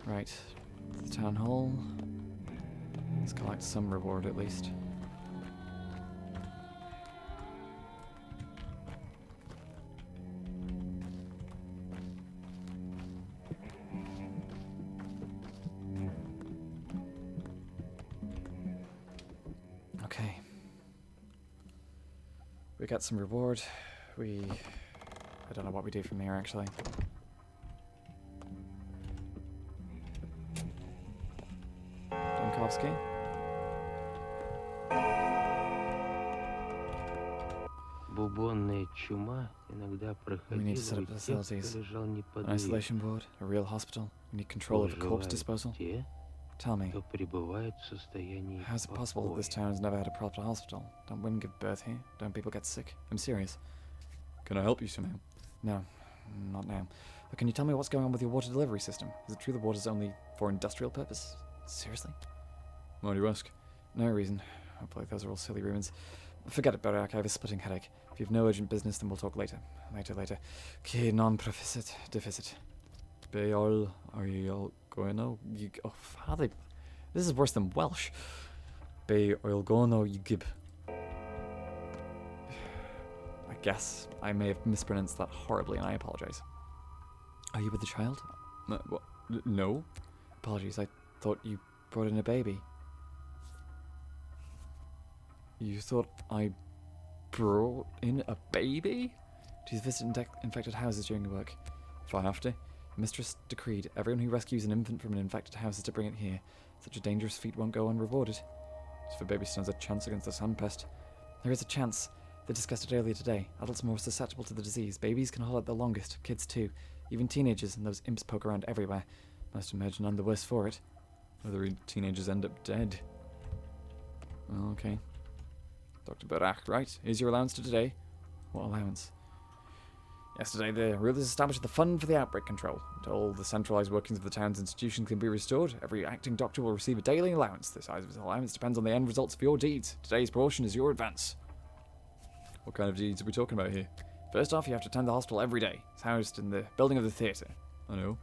Right, the town hall. Let's collect some reward at least. Okay. We got some reward. I don't know what we do from here actually. Dankovsky. Бубонная чума иногда We need проходила to set up у тех, facilities. кто лежал An неподвижно. isolation board, a real hospital. We need control of corpse Выживают disposal. те, Tell me, кто пребывает в состоянии how is it possible that this покоя. town has never had a proper hospital? Don't women give birth here? Don't people get sick? I'm serious. Can I help you somehow? No, not now. But can you tell me what's going on with your water delivery system? Is it true the water's only for industrial purpose? Seriously? Why do you ask? No reason. Hopefully those are all silly rumours. Forget it, Barak. I have a splitting headache. If you have no urgent business, then we'll talk later. Later. Que non proficit deficit. Be all are you all going oh father. This is worse than Welsh. Be oil gono you gib. I guess I may have mispronounced that horribly and I apologize. Are you with the child? What? No. Apologies, I thought you brought in a baby. You thought I brought in a baby? Do you visit infected houses during your work? If I have to. Mistress decreed everyone who rescues an infant from an infected house is to bring it here. Such a dangerous feat won't go unrewarded. As for baby stands a chance against the sun pest. There is a chance. They discussed it earlier today. Adults are more susceptible to the disease. Babies can hold out the longest. Kids too. Even teenagers, and those imps poke around everywhere. Must imagine I'm the worse for it. Whether teenagers end up dead. Oh, okay. Dr. Barak, right? Here's your allowance to today. What allowance? Yesterday, the rulers established the Fund for the Outbreak Control. Until all the centralized workings of the town's institution can be restored, every acting doctor will receive a daily allowance. The size of his allowance depends on the end results of your deeds. Today's portion is your advance. What kind of deeds are we talking about here? First off, you have to attend the hospital every day. It's housed in the building of the theatre. I know.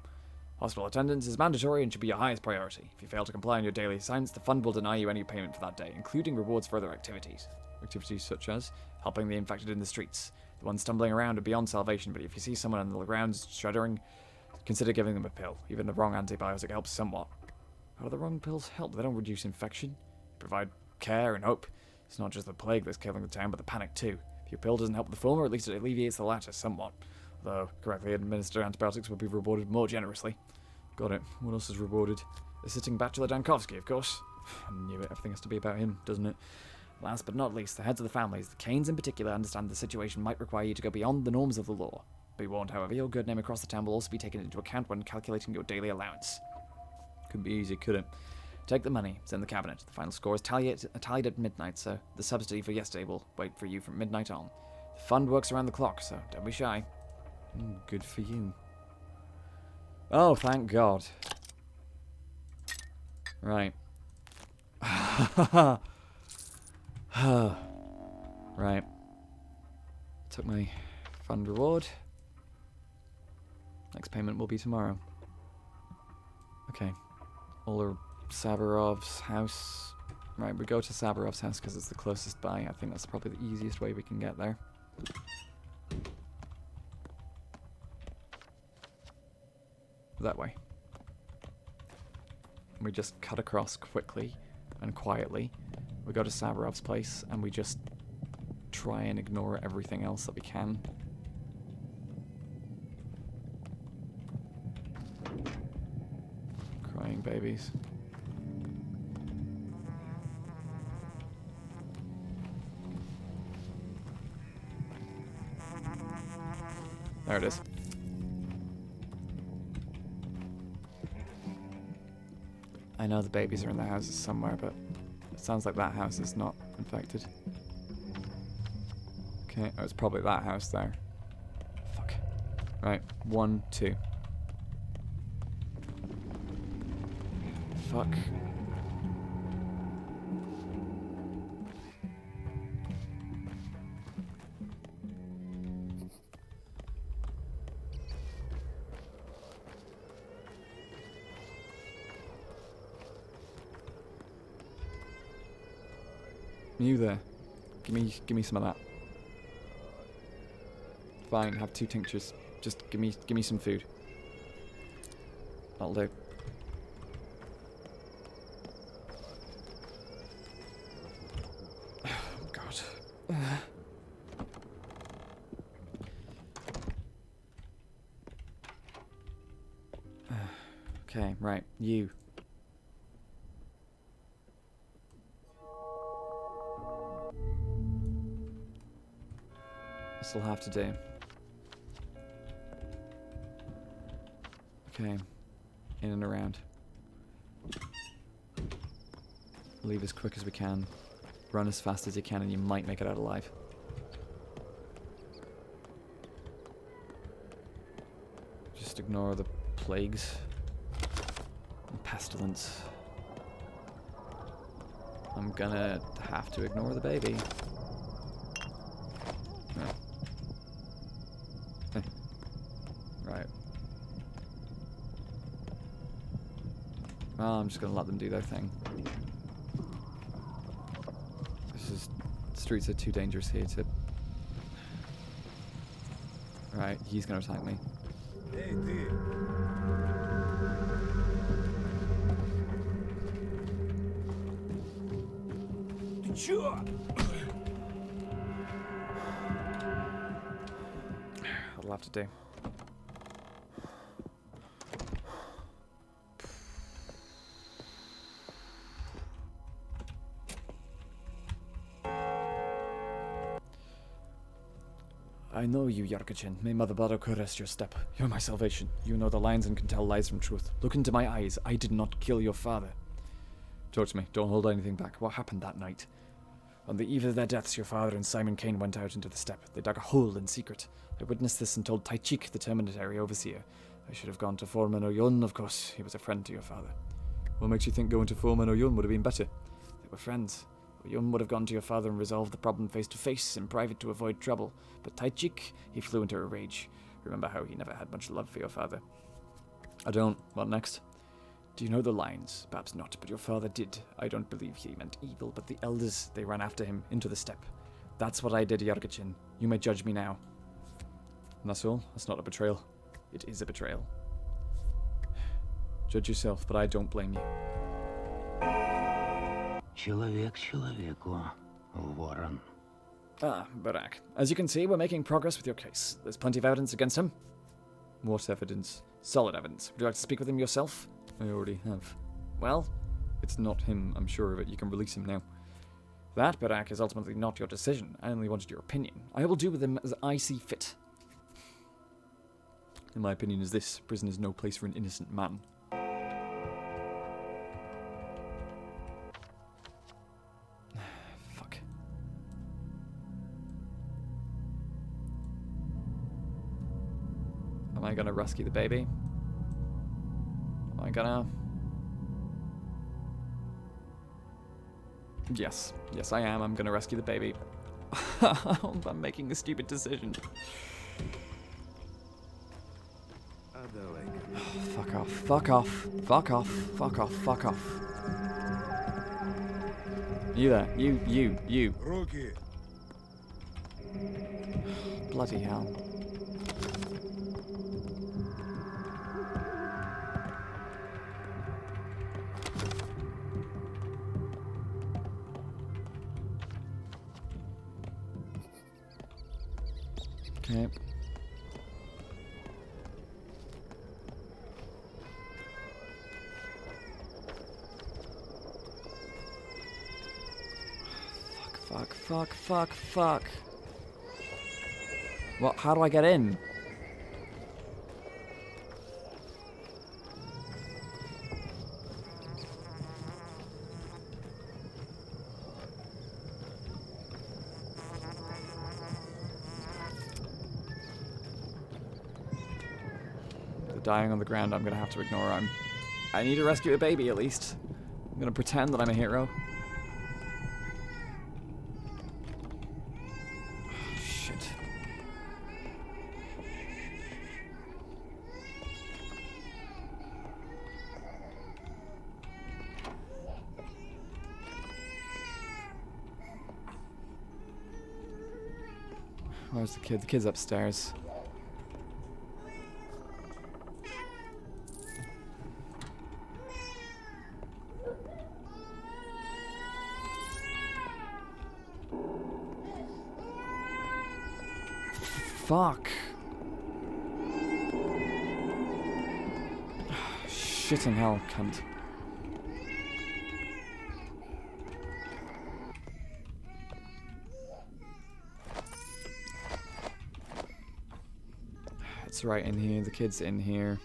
Hospital attendance is mandatory and should be your highest priority. If you fail to comply on your daily assignments, the fund will deny you any payment for that day, including rewards for other activities. Activities such as helping the infected in the streets. The ones stumbling around are beyond salvation, but if you see someone on the ground shuddering, consider giving them a pill. Even the wrong antibiotic helps somewhat. How do the wrong pills help? They don't reduce infection. They provide care and hope. It's not just the plague that's killing the town, but the panic too. If your pill doesn't help the former, at least it alleviates the latter somewhat. Though correctly administered antibiotics will be rewarded more generously. Got it. What else is rewarded? The sitting bachelor Dankovsky, of course. I knew it. Everything has to be about him, doesn't it? Last but not least, the heads of the families, the Canes in particular, understand the situation might require you to go beyond the norms of the law. Be warned, however, your good name across the town will also be taken into account when calculating your daily allowance. Couldn't be easy, could it? Take the money. It's in the cabinet. The final score is tallied at midnight, so the subsidy for yesterday will wait for you from midnight on. The fund works around the clock, so don't be shy. Good for you. Oh, thank God. Right. Right. Took my fund reward. Next payment will be tomorrow. Okay. Oler Sabarov's house. Right, we go to Sabarov's house because it's the closest by. I think that's probably the easiest way we can get there. That way. We just cut across quickly and quietly. We go to Sabarov's place and we just try and ignore everything else that we can. Crying babies. There it is. I know the babies are in the houses somewhere, but it sounds like that house is not infected. Okay, oh, it's probably that house there. Fuck. Right, 1, 2. Fuck. You there? Give me some of that. Fine, have 2 tinctures. Just give me some food. That'll do. Oh, God. Okay, right, you. This'll have to do. Okay. In and around. Leave as quick as we can. Run as fast as you can and you might make it out alive. Just ignore the plagues. And pestilence. I'm gonna have to ignore the baby. Right. Well, I'm just gonna let them do their thing. Streets are too dangerous here to... Right, he's gonna attack me. Эй, ты! Ты чё? That'll have to do. I know you, Yarkachin. May Mother Bardock rest your step. You're my salvation. You know the lines and can tell lies from truth. Look into my eyes. I did not kill your father. Talk to me. Don't hold anything back. What happened that night? On the eve of their deaths, your father and Simon Kane went out into the steppe. They dug a hole in secret. I witnessed this and told Taichik, the terminatory overseer. I should have gone to Foreman Oyun, of course. He was a friend to your father. What makes you think going to Foreman Oyun would have been better? They were friends. Oyun would have gone to your father and resolved the problem face to face, in private to avoid trouble. But Taichik, he flew into a rage. Remember how he never had much love for your father? I don't. What next? Do you know the lines? Perhaps not, but your father did. I don't believe he meant evil, but the elders, they ran after him into the steppe. That's what I did, Yarkachin. You may judge me now. And that's all? That's not a betrayal. It is a betrayal. Judge yourself, but I don't blame you. Человек человеку, ворон. Ah, Barak. As you can see, we're making progress with your case. There's plenty of evidence against him. What evidence? Solid evidence. Would you like to speak with him yourself? I already have. Well, it's not him, I'm sure of it. You can release him now. That, Barak, is ultimately not your decision. I only wanted your opinion. I will do with him as I see fit. And my opinion is this. Prison is no place for an innocent man. Fuck. Am I gonna rescue the baby? Am I gonna... Yes. Yes, I am. I'm gonna rescue the baby. I'm making a stupid decision. Fuck off. Fuck off. Fuck off. Fuck off. Fuck off. You there. You. Bloody hell. Okay. Fuck. What? How do I get in? The dying on the ground I'm gonna have to ignore. I need to rescue a baby at least. I'm gonna pretend that I'm a hero. Shit. Where's the kid? The kid's upstairs. Fuck. Shitting hell, cunt. It's right in here. The kid's in here.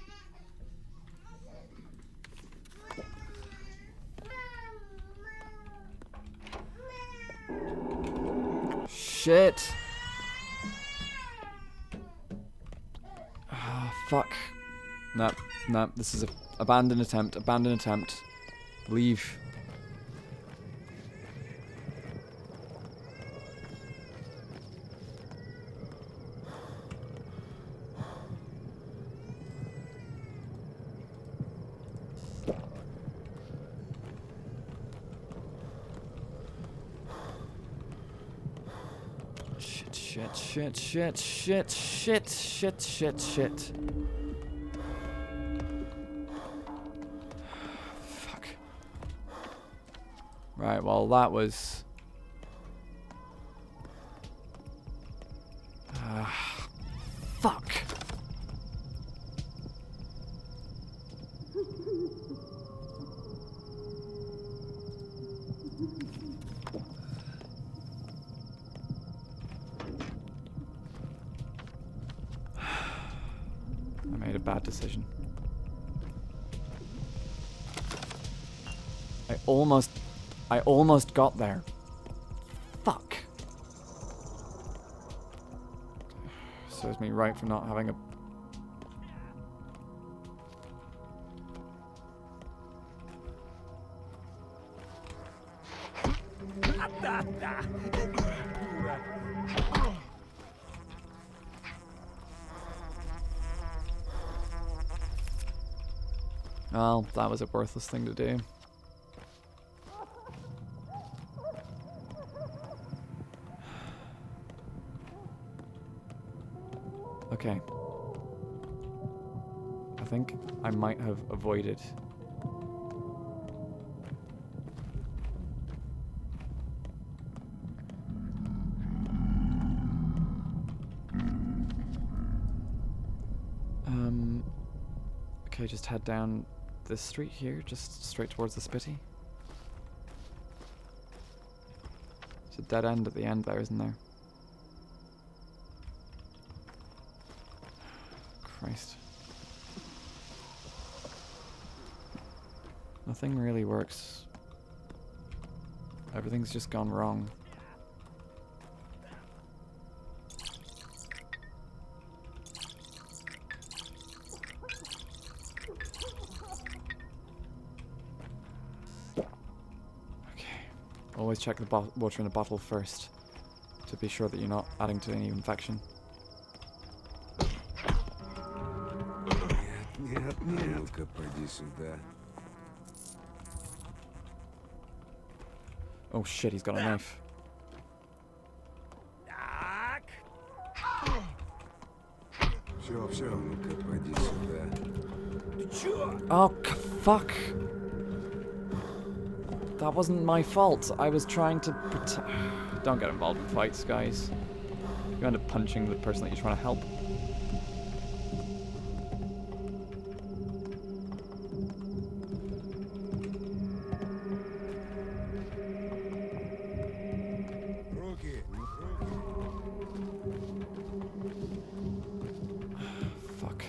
Shit. Fuck. No, this is a abandoned attempt. Leave. Shit. Fuck. Right, well, that was... Fuck! I made a bad decision. I almost got there. Fuck. Serves me right for not having a... Well, that was a worthless thing to do. Okay. I think I might have avoided... Okay, just head down this street here, just straight towards the Spitty. It's a dead end at the end there, isn't there? Christ. Nothing really works. Everything's just gone wrong. Always check the water in the bottle first, to be sure that you're not adding to any infection. Ну-ка, поди сюда. Oh shit, he's got a knife. Все, ну-ка, поди сюда. Oh, fuck! That wasn't my fault. I was trying to protect... Don't get involved in fights, guys. You end up punching the person that you're trying to help. Fuck.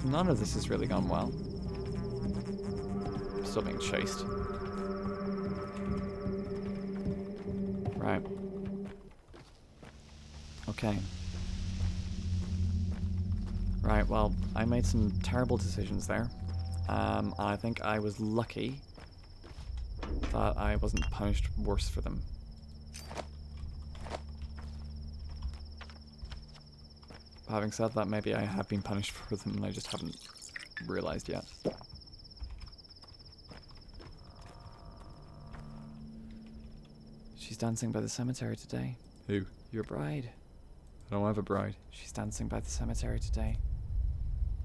None of this has really gone well. I'm still being chased. Right. Okay. Right, well, I made some terrible decisions there. I think I was lucky that I wasn't punished worse for them. Having said that, maybe I have been punished for them and I just haven't realized yet. She's dancing by the cemetery today. Who? Your bride. I don't have a bride. She's dancing by the cemetery today.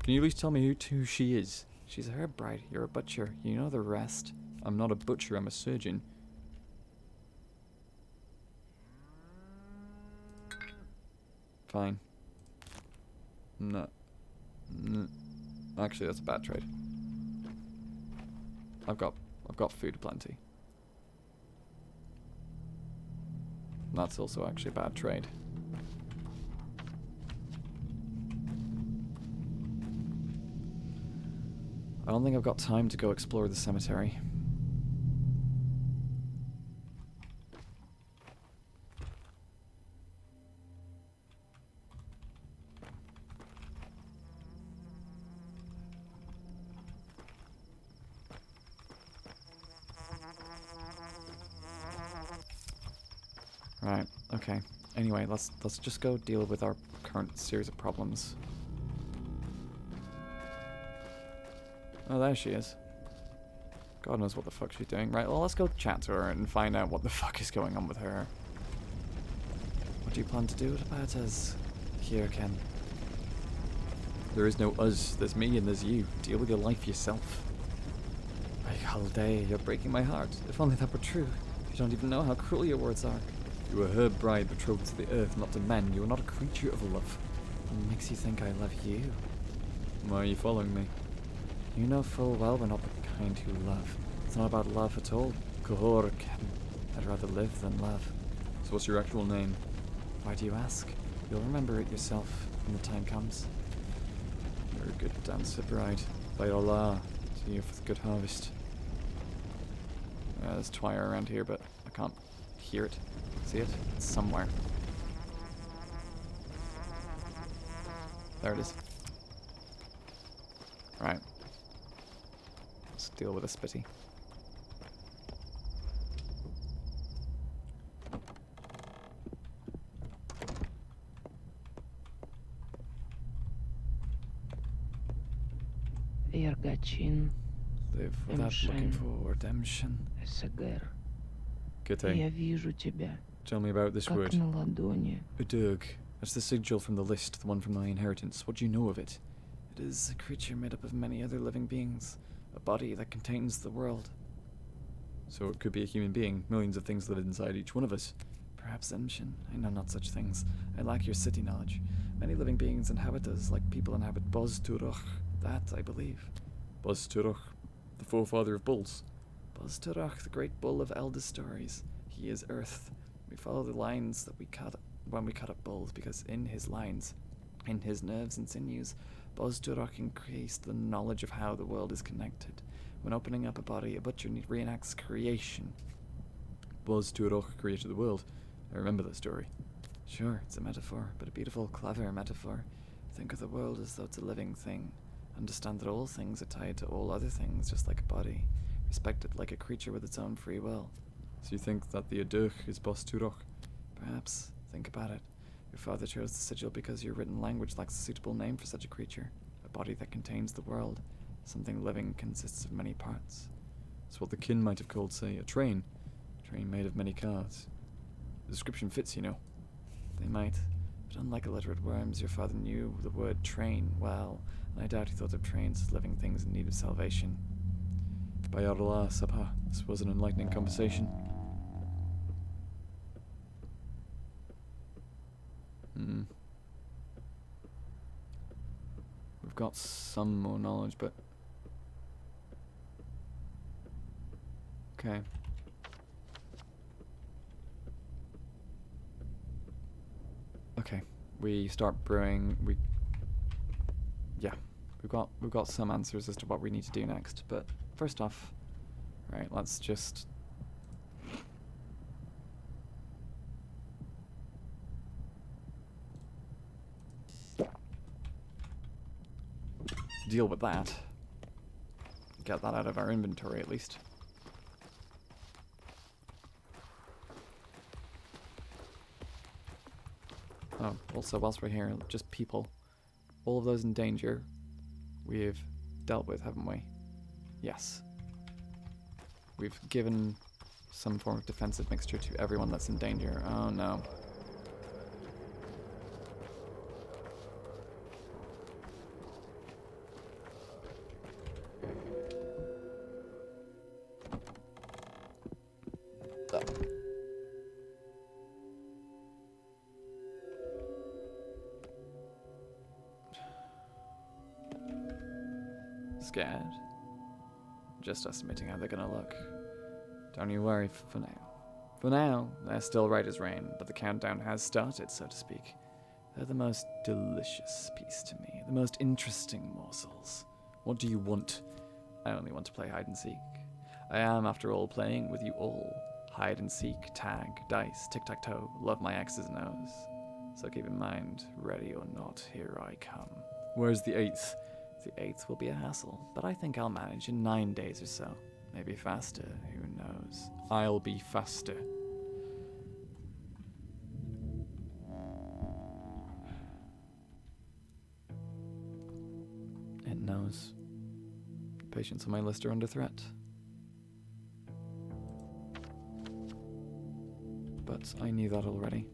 Can you at least tell me who she is? She's her bride. You're a butcher. You know the rest. I'm not a butcher, I'm a surgeon. Fine. No. Actually, that's a bad trade. I've got food aplenty. That's also actually a bad trade. I don't think I've got time to go explore the cemetery. Right, okay. Anyway, let's just go deal with our current series of problems. Oh, there she is. God knows what the fuck she's doing. Right, well, let's go chat to her and find out what the fuck is going on with her. What do you plan to do about us? Here, Ken. There is no us. There's me and there's you. Deal with your life yourself. Holiday, you're breaking my heart. If only that were true. You don't even know how cruel your words are. You are her bride betrothed to the earth, not to men. You are not a creature of love. What makes you think I love you? Why are you following me? You know full well we're not the kind who love. It's not about love at all. I'd rather live than love. So what's your actual name? Why do you ask? You'll remember it yourself when the time comes. You're a good dancer, bride. By Allah, to you for the good harvest. There's twire around here, but I can't hear it. See it? It's somewhere. There it is. Right. Let's deal with a spitty. Яргочин, Live without looking for redemption. Эсэгэр. Good Я вижу тебя, Tell me about this как word. на ладони. Udurg. That's the sigil from the list, the one from my inheritance. What do you know of it? It is a creature made up of many other living beings. A body that contains the world. So it could be a human being. Millions of things live inside each one of us. Perhaps Emshin. I know not such things. I lack your city knowledge. Many living beings inhabit us, like people inhabit Boz Turuch. That, I believe. Boz Turuch, the forefather of bulls. Boz Turuch, the great bull of Elder stories. He is Earth. We follow the lines that we cut when we cut up bulls, because in his lines, in his nerves and sinews, Boz Turuch increased the knowledge of how the world is connected. When opening up a body, a butcher reenacts creation. Boz Turuch created the world. I remember that story. Sure, it's a metaphor, but a beautiful, clever metaphor. Think of the world as though it's a living thing. Understand that all things are tied to all other things, just like a body. Respect it like a creature with its own free will. So you think that the Adurch is Boz Turuch? Perhaps. Think about it. Your father chose the sigil because your written language lacks a suitable name for such a creature. A body that contains the world. Something living consists of many parts. It's what the kin might have called, say, a train. A train made of many cars. The description fits, you know. They might. But unlike illiterate worms, your father knew the word train well, and I doubt he thought of trains as living things in need of salvation. By Allah, Sabha, this was an enlightening conversation. We've got some more knowledge, but... Okay. Okay, we start brewing. We've got some answers as to what we need to do next. But first off, right, let's just deal with that. Get that out of our inventory at least. Oh, also, whilst we're here, just people. All of those in danger, we've dealt with, haven't we? Yes. We've given some form of defensive mixture to everyone that's in danger. Oh no. Scared? Just estimating how they're gonna look. Don't you worry for now. For now, they're still right as rain, but the countdown has started, so to speak. They're the most delicious piece to me, the most interesting morsels. What do you want? I only want to play hide and seek. I am, after all, playing with you all. Hide and seek, tag, dice, tic-tac-toe, love my ex's nose. So keep in mind, ready or not, here I come. Where's the 8th? The 8th will be a hassle, but I think I'll manage in 9 days or so. Maybe faster, who knows. I'll be faster. It knows. Patients on my list are under threat. But I knew that already.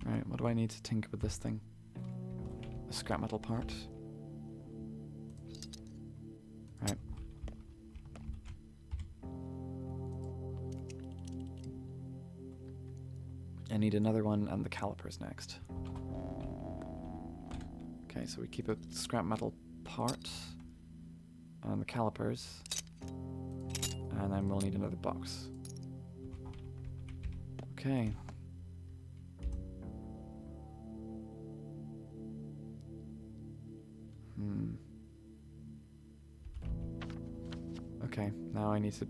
Right, what do I need to tinker with this thing? a scrap metal part. Right. I need another one and the calipers next. Okay, so we keep a scrap metal part and the calipers, and then we'll need another box. Okay. Okay, now I need to...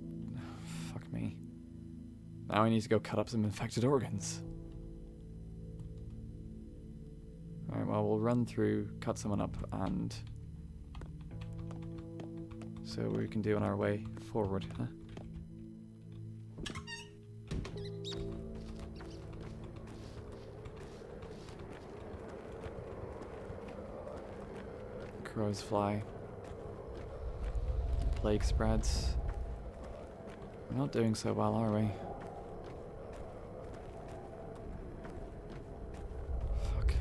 Fuck me. Now I need to go cut up some infected organs. Alright, well, we'll run through, cut someone up, and... so we can do on our way forward, huh? Crows fly. Plague spreads. We're not doing so well, are we? Fuck.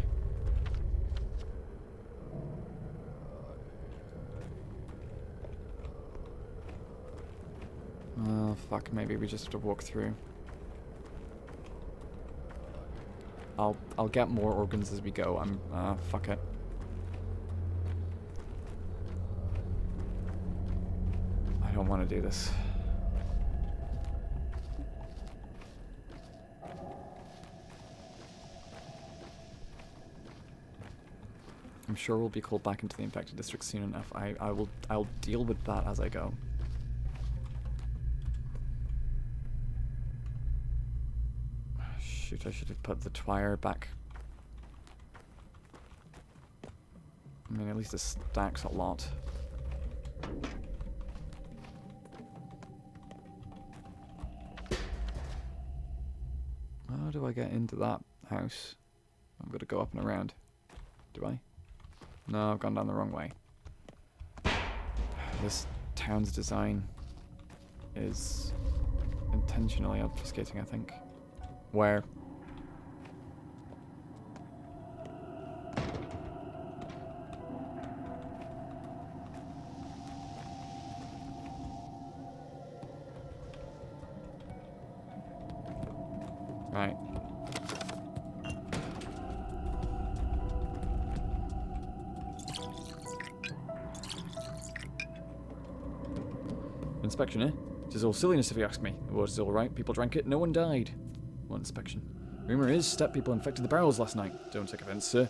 Oh, fuck. Maybe we just have to walk through. I'll get more organs as we go. Fuck it. I don't want to do this. I'm sure we'll be called back into the infected district soon enough. I'll deal with that as I go. Shoot, I should have put the twire back. I mean, at least it stacks a lot. How do I get into that house? I'm gonna go up and around. Do I? No, I've gone down the wrong way. This town's design is intentionally obfuscating, I think. Where? Right. Inspection, eh? It is all silliness if you ask me. The water's all right, people drank it, no one died. What inspection? Rumour is, step people infected the barrels last night. Don't take offence, sir.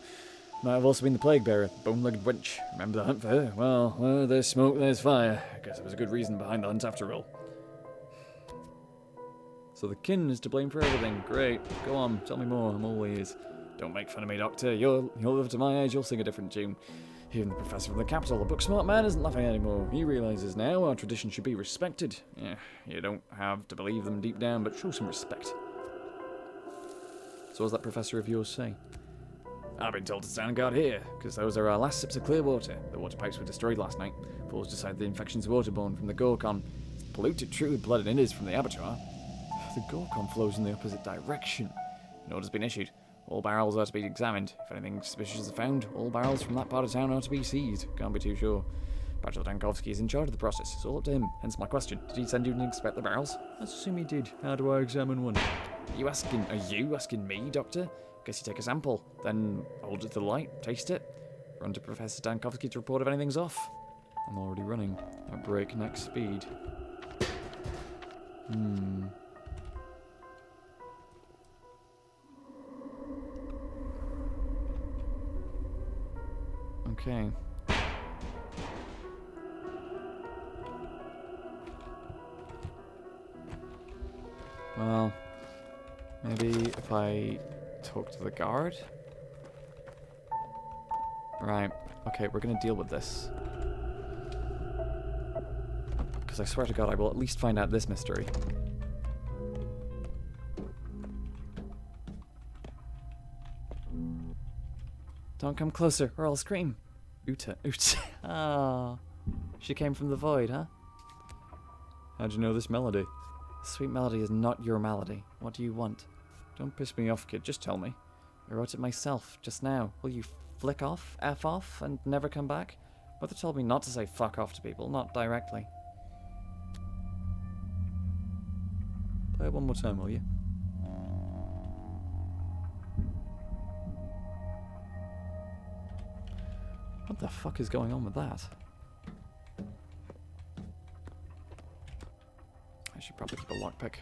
Might have also been the plague bearer, the bone-legged wench. Remember the hunt for her? Well, where there's smoke, there's fire. I guess there was a good reason behind the hunt after all. So the kin is to blame for everything. Great. Go on, tell me more. I'm all ears. Don't make fun of me, Doctor. You'll live to my age, you'll sing a different tune. Even the professor from the capital, the book-smart man, isn't laughing anymore. He realises now our tradition should be respected. Yeah, you don't have to believe them deep down, but show some respect. So what does that professor of yours say? I've been told to stand guard here, because those are our last sips of clear water. The water pipes were destroyed last night. Fools decided the infection's waterborne from the Gorkon. It's polluted true with blood and innards from the abattoir. The Gorkon flows in the opposite direction. An order's been issued. All barrels are to be examined. If anything suspicious is found, all barrels from that part of town are to be seized. Can't be too sure. Bachelor Dankovsky is in charge of the process. It's all up to him. Hence my question. Did he send you to inspect the barrels? Let's assume he did. How do I examine one? Are you asking me, Doctor? Guess you take a sample, then hold it to the light, taste it, run to Professor Dankovsky to report if anything's off. I'm already running at breakneck speed. Okay. Well, maybe if I talk to the guard? Right. Okay, we're gonna deal with this. Because I swear to God, I will at least find out this mystery. Don't come closer, or I'll scream. Uta. Ah. She came from the void, huh? How'd you know this melody? Sweet melody is not your melody. What do you want? Don't piss me off, kid. Just tell me. I wrote it myself, just now. Will you flick off, F off, and never come back? Mother told me not to say fuck off to people, not directly. Play it one more time, will you? What the fuck is going on with that? I should probably keep a lockpick.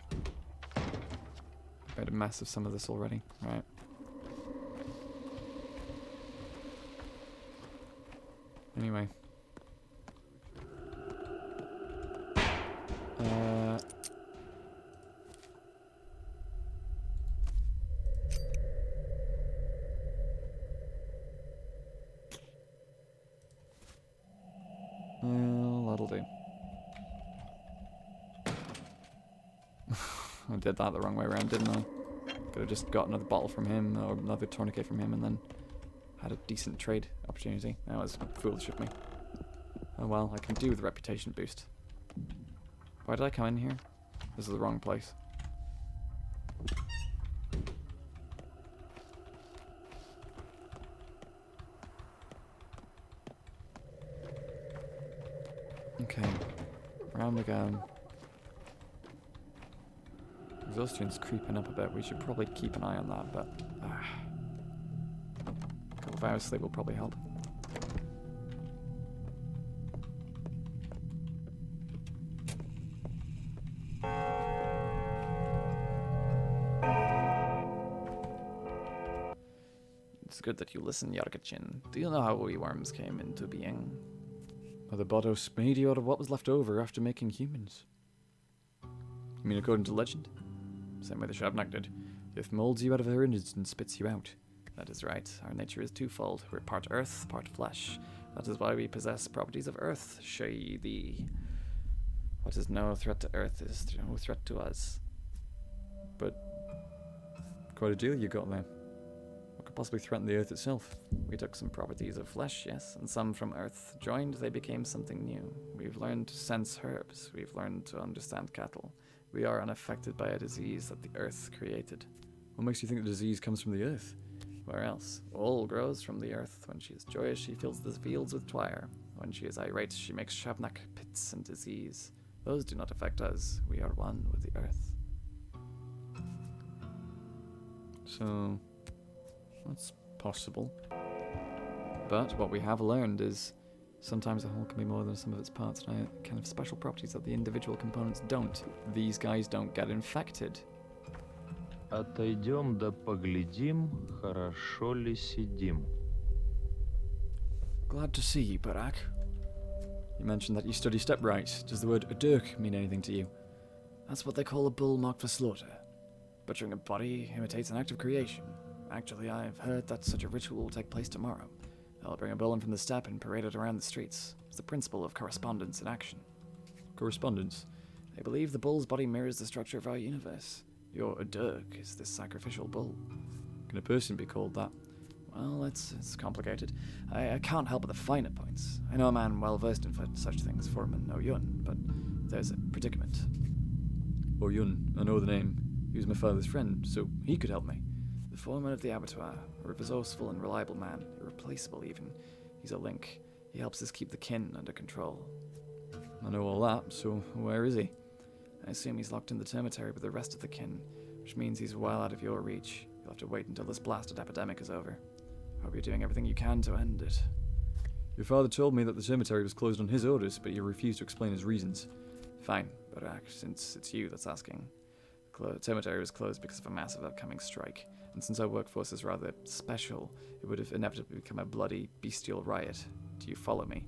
Made a mess of some of this already. Right. Anyway. Well, that'll do. I did that the wrong way around, didn't I? Could have just got another bottle from him, or another tourniquet from him, and then had a decent trade opportunity. That was foolish of me. Oh well, I can do with a reputation boost. Why did I come in here? This is the wrong place. Okay, round we go. Exhaustion's creeping up a bit. We should probably keep an eye on that, but a couple of hours sleep will probably help. It's good that you listen, Yarkachin. Do you know how we worms came into being? Mother Bodos made you out of what was left over after making humans. You mean according to legend? Same way the Shavnak did. The earth molds you out of her innards and spits you out. That is right. Our nature is twofold. We're part earth, part flesh. That is why we possess properties of earth. Shay thee. What is no threat to earth is no threat to us. But quite a deal you got there. What could possibly threaten the earth itself? We took some properties of flesh, yes, and some from earth. Joined, they became something new. We've learned to sense herbs. We've learned to understand cattle. We are unaffected by a disease that the earth created. What makes you think the disease comes from the earth? Where else? Wool grows from the earth. When she is joyous, she fills the fields with twire. When she is irate, she makes Shavnak pits and disease. Those do not affect us. We are one with the earth. So, that's possible. But what we have learned is sometimes a whole can be more than the sum of its parts, and I kind of special properties that the individual components don't. These guys don't get infected. Отойдем да поглядим, хорошо ли сидим. Glad to see you, Barak. You mentioned that you study step-right. Does the word Dirk mean anything to you? That's what they call a bull marked for slaughter. Butchering a body imitates an act of creation. Actually, I've heard that such a ritual will take place tomorrow. They'll bring a bull in from the steppe and parade it around the streets. It's the principle of correspondence in action. Correspondence? They believe the bull's body mirrors the structure of our universe. Your Dirk is this sacrificial bull. Can a person be called that? Well, it's complicated. I can't help but the finer points. I know a man well versed in such things, Foreman Oyun, but there's a predicament. Oyun, I know the name. He was my father's friend, so he could help me. The foreman of the abattoir, a resourceful and reliable man, irreplaceable even. He's a link. He helps us keep the kin under control. I know all that, so where is he? I assume he's locked in the termitary with the rest of the kin, which means he's well out of your reach. You'll have to wait until this blasted epidemic is over. Hope you're doing everything you can to end it. Your father told me that the termitary was closed on his orders, but he refused to explain his reasons. Fine, Barak, since it's you that's asking. The termitary was closed because of a massive upcoming strike, and since our workforce is rather special, it would have inevitably become a bloody, bestial riot. Do you follow me?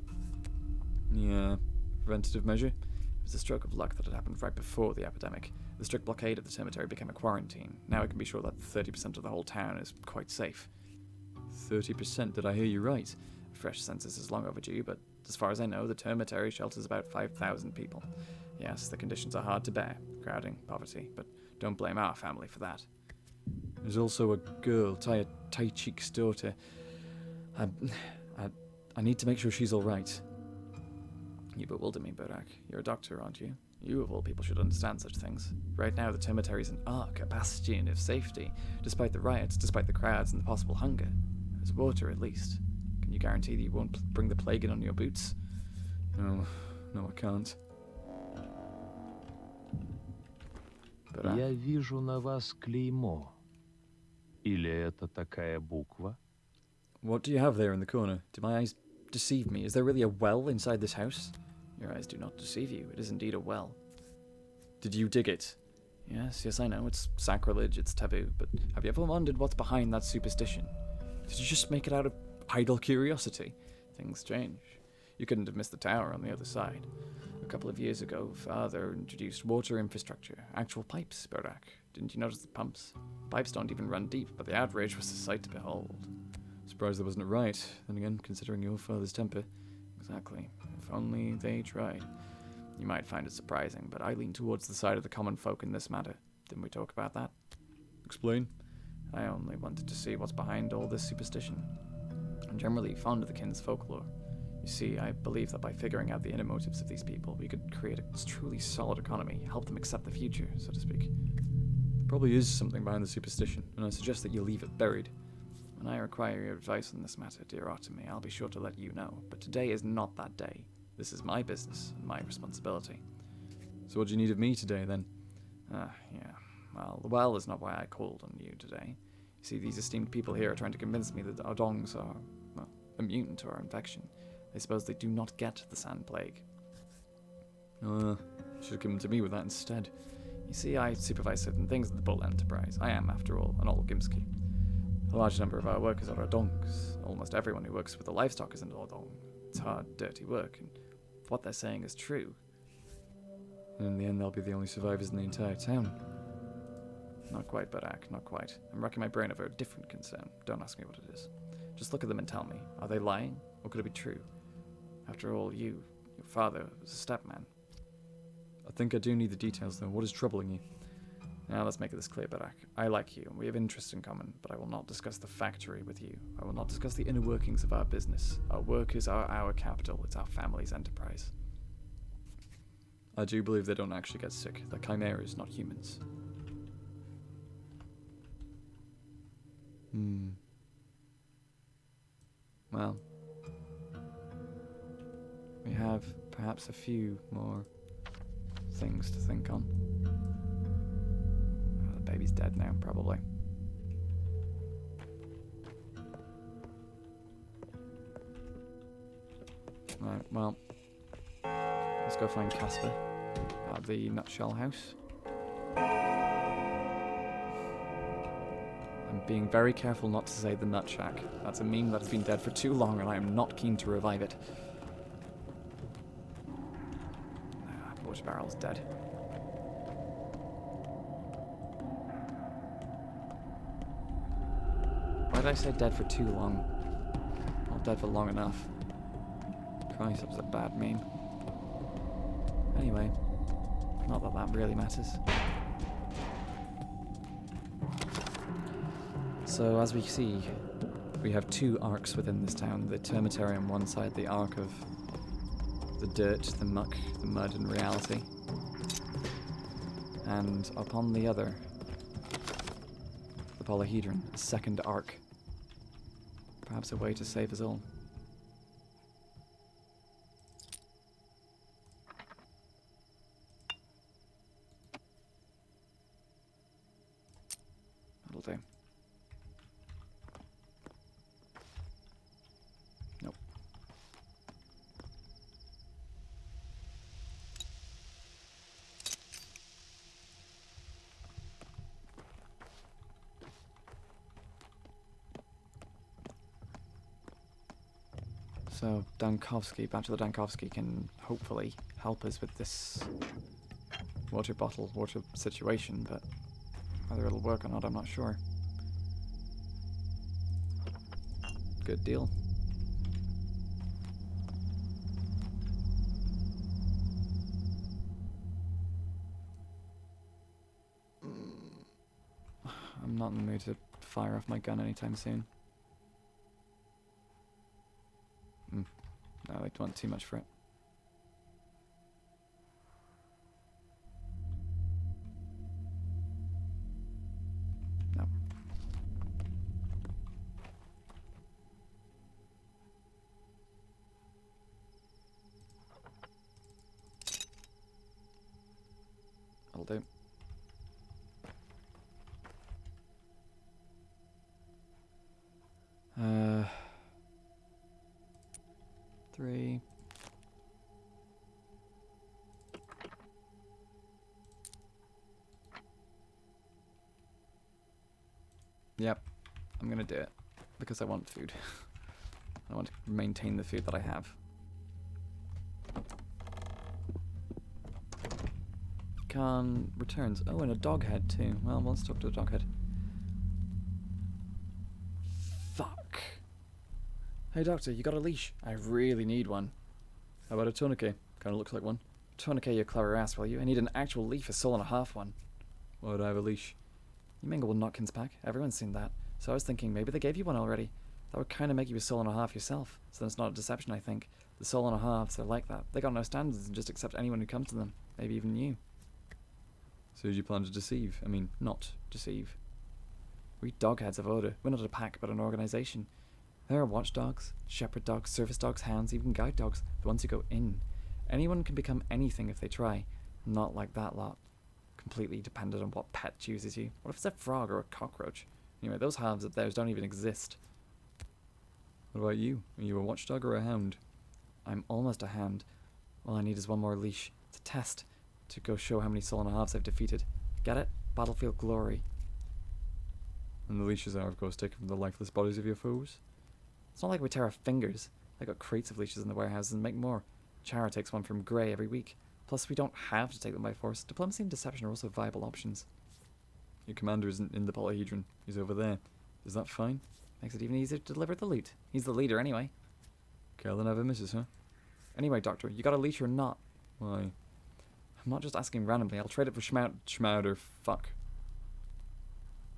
Yeah, preventative measure? It was a stroke of luck that it happened right before the epidemic. The strict blockade of the termitary became a quarantine. Now we can be sure that 30% of the whole town is quite safe. 30%? Did I hear you right? A fresh census is long overdue, but as far as I know, the termitary shelters about 5,000 people. Yes, the conditions are hard to bear. Crowding, poverty, but don't blame our family for that. There's also a girl, Tai-Cheek's daughter. I need to make sure she's alright. You bewilder me, Barak. You're a doctor, aren't you? You, of all people, should understand such things. Right now, the termitary is an ark, a bastion of safety. Despite the riots, despite the crowds and the possible hunger. There's water, at least. Can you guarantee that you won't bring the plague in on your boots? No, I can't. But, Я вижу на вас клеймо. Или это такая буква? what do you have there in the corner? Do my eyes deceive me? Is there really a well inside this house? Your eyes do not deceive you. It is indeed a well. Did you dig it? Yes, I know. It's sacrilege, it's taboo. But have you ever wondered what's behind that superstition? Did you just make it out of idle curiosity? Things change. You couldn't have missed the tower on the other side. A couple of years ago, Father introduced water infrastructure. Actual pipes, Borak. Didn't you notice the pumps? Pipes don't even run deep, but the outrage was a sight to behold. Surprised that wasn't a right. Then again, considering your father's temper. Exactly. If only they tried. You might find it surprising, but I lean towards the side of the common folk in this matter. Didn't we talk about that? Explain. I only wanted to see what's behind all this superstition. I'm generally fond of the kin's folklore. You see, I believe that by figuring out the inner motives of these people, we could create a truly solid economy, help them accept the future, so to speak. Probably is something behind the superstition, and I suggest that you leave it buried. When I require your advice on this matter, dear Artemiy, I'll be sure to let you know, but today is not that day. This is my business and my responsibility. So what do you need of me today, then? Yeah. Well, the well is not why I called on you today. You see, these esteemed people here are trying to convince me that our dongs are, well, immune to our infection. They suppose they do not get the sand plague. Should have come to me with that instead. You see, I supervise certain things at the Bull Enterprise. I am, after all, an Olgimski. A large number of our workers are Odongs. Almost everyone who works with the livestock is an Odong. It's hard, dirty work, and what they're saying is true. And in the end, they'll be the only survivors in the entire town. Not quite, Barak, not quite. I'm racking my brain over a different concern. Don't ask me what it is. Just look at them and tell me, are they lying, or could it be true? After all, your father, was a stepman. I think I do need the details, though. What is troubling you? Now, let's make this clear, Barak. I like you, and we have interests in common, but I will not discuss the factory with you. I will not discuss the inner workings of our business. Our workers are our capital. It's our family's enterprise. I do believe they don't actually get sick. They're chimeras, not humans. Well, we have perhaps a few more things to think on. The baby's dead now, probably. Right, well, let's go find Casper at the Nutshell House. I'm being very careful not to say the Nut Shack. That's a meme that's been dead for too long, and I am not keen to revive it. Water barrel's dead. Why did I say dead for too long? Not dead for long enough. Christ, that was a bad meme. Anyway, not that that really matters. So, as we see, we have two arcs within this town. The termitary on one side, the arc of the dirt, the muck, the mud and reality. And upon the other, the polyhedron, a second arc. Perhaps a way to save us all. That'll do. Nope. So Dankovsky, Bachelor Dankovsky, can hopefully help us with this water situation, but whether it'll work or not, I'm not sure. Good deal. I'm not in the mood to fire off my gun anytime soon. No, I don't want too much for it. No. do. Uh, 3. Yep, I'm gonna do it because I want food. I want to maintain the food that I have. Can returns. Oh, and a dog head too. Well, let's talk to the dog head. Fuck. Hey doctor, you got a leash? I really need one. How about a tourniquet? Kinda looks like one. Tourniquet, you clever ass, will you? I need an actual leaf, a soul and a half one. Why would I have a leash? You mingle with Notkin's pack. Everyone's seen that. So I was thinking maybe they gave you one already. That would kind of make you a soul and a half yourself. So then it's not a deception, I think. The soul and a halves, they're like that. They got no standards and just accept anyone who comes to them. Maybe even you. So you plan to deceive? I mean, not deceive. We dogheads of order. We're not a pack, but an organization. There are watchdogs, shepherd dogs, service dogs, hounds, even guide dogs. The ones who go in. Anyone can become anything if they try. Not like that lot. Completely dependent on what pet chooses you. What if it's a frog or a cockroach? Anyway, those halves of theirs don't even exist. What about you? Are you a watchdog or a hound? I'm almost a hound. All I need is one more leash. It's a test to go show how many soul and a halves I've defeated. Get it? Battlefield glory. And the leashes are, of course, taken from the lifeless bodies of your foes. It's not like we tear our fingers. I got crates of leashes in the warehouses and make more. Chara takes one from Grey every week. Plus, we don't have to take them by force. Diplomacy and deception are also viable options. Your commander isn't in the polyhedron. He's over there. Is that fine? Makes it even easier to deliver the loot. He's the leader anyway. Carla never misses, huh? Anyway, Doctor, you got a leash or not? Why? I'm not just asking randomly. I'll trade it for Schmouder. Fuck.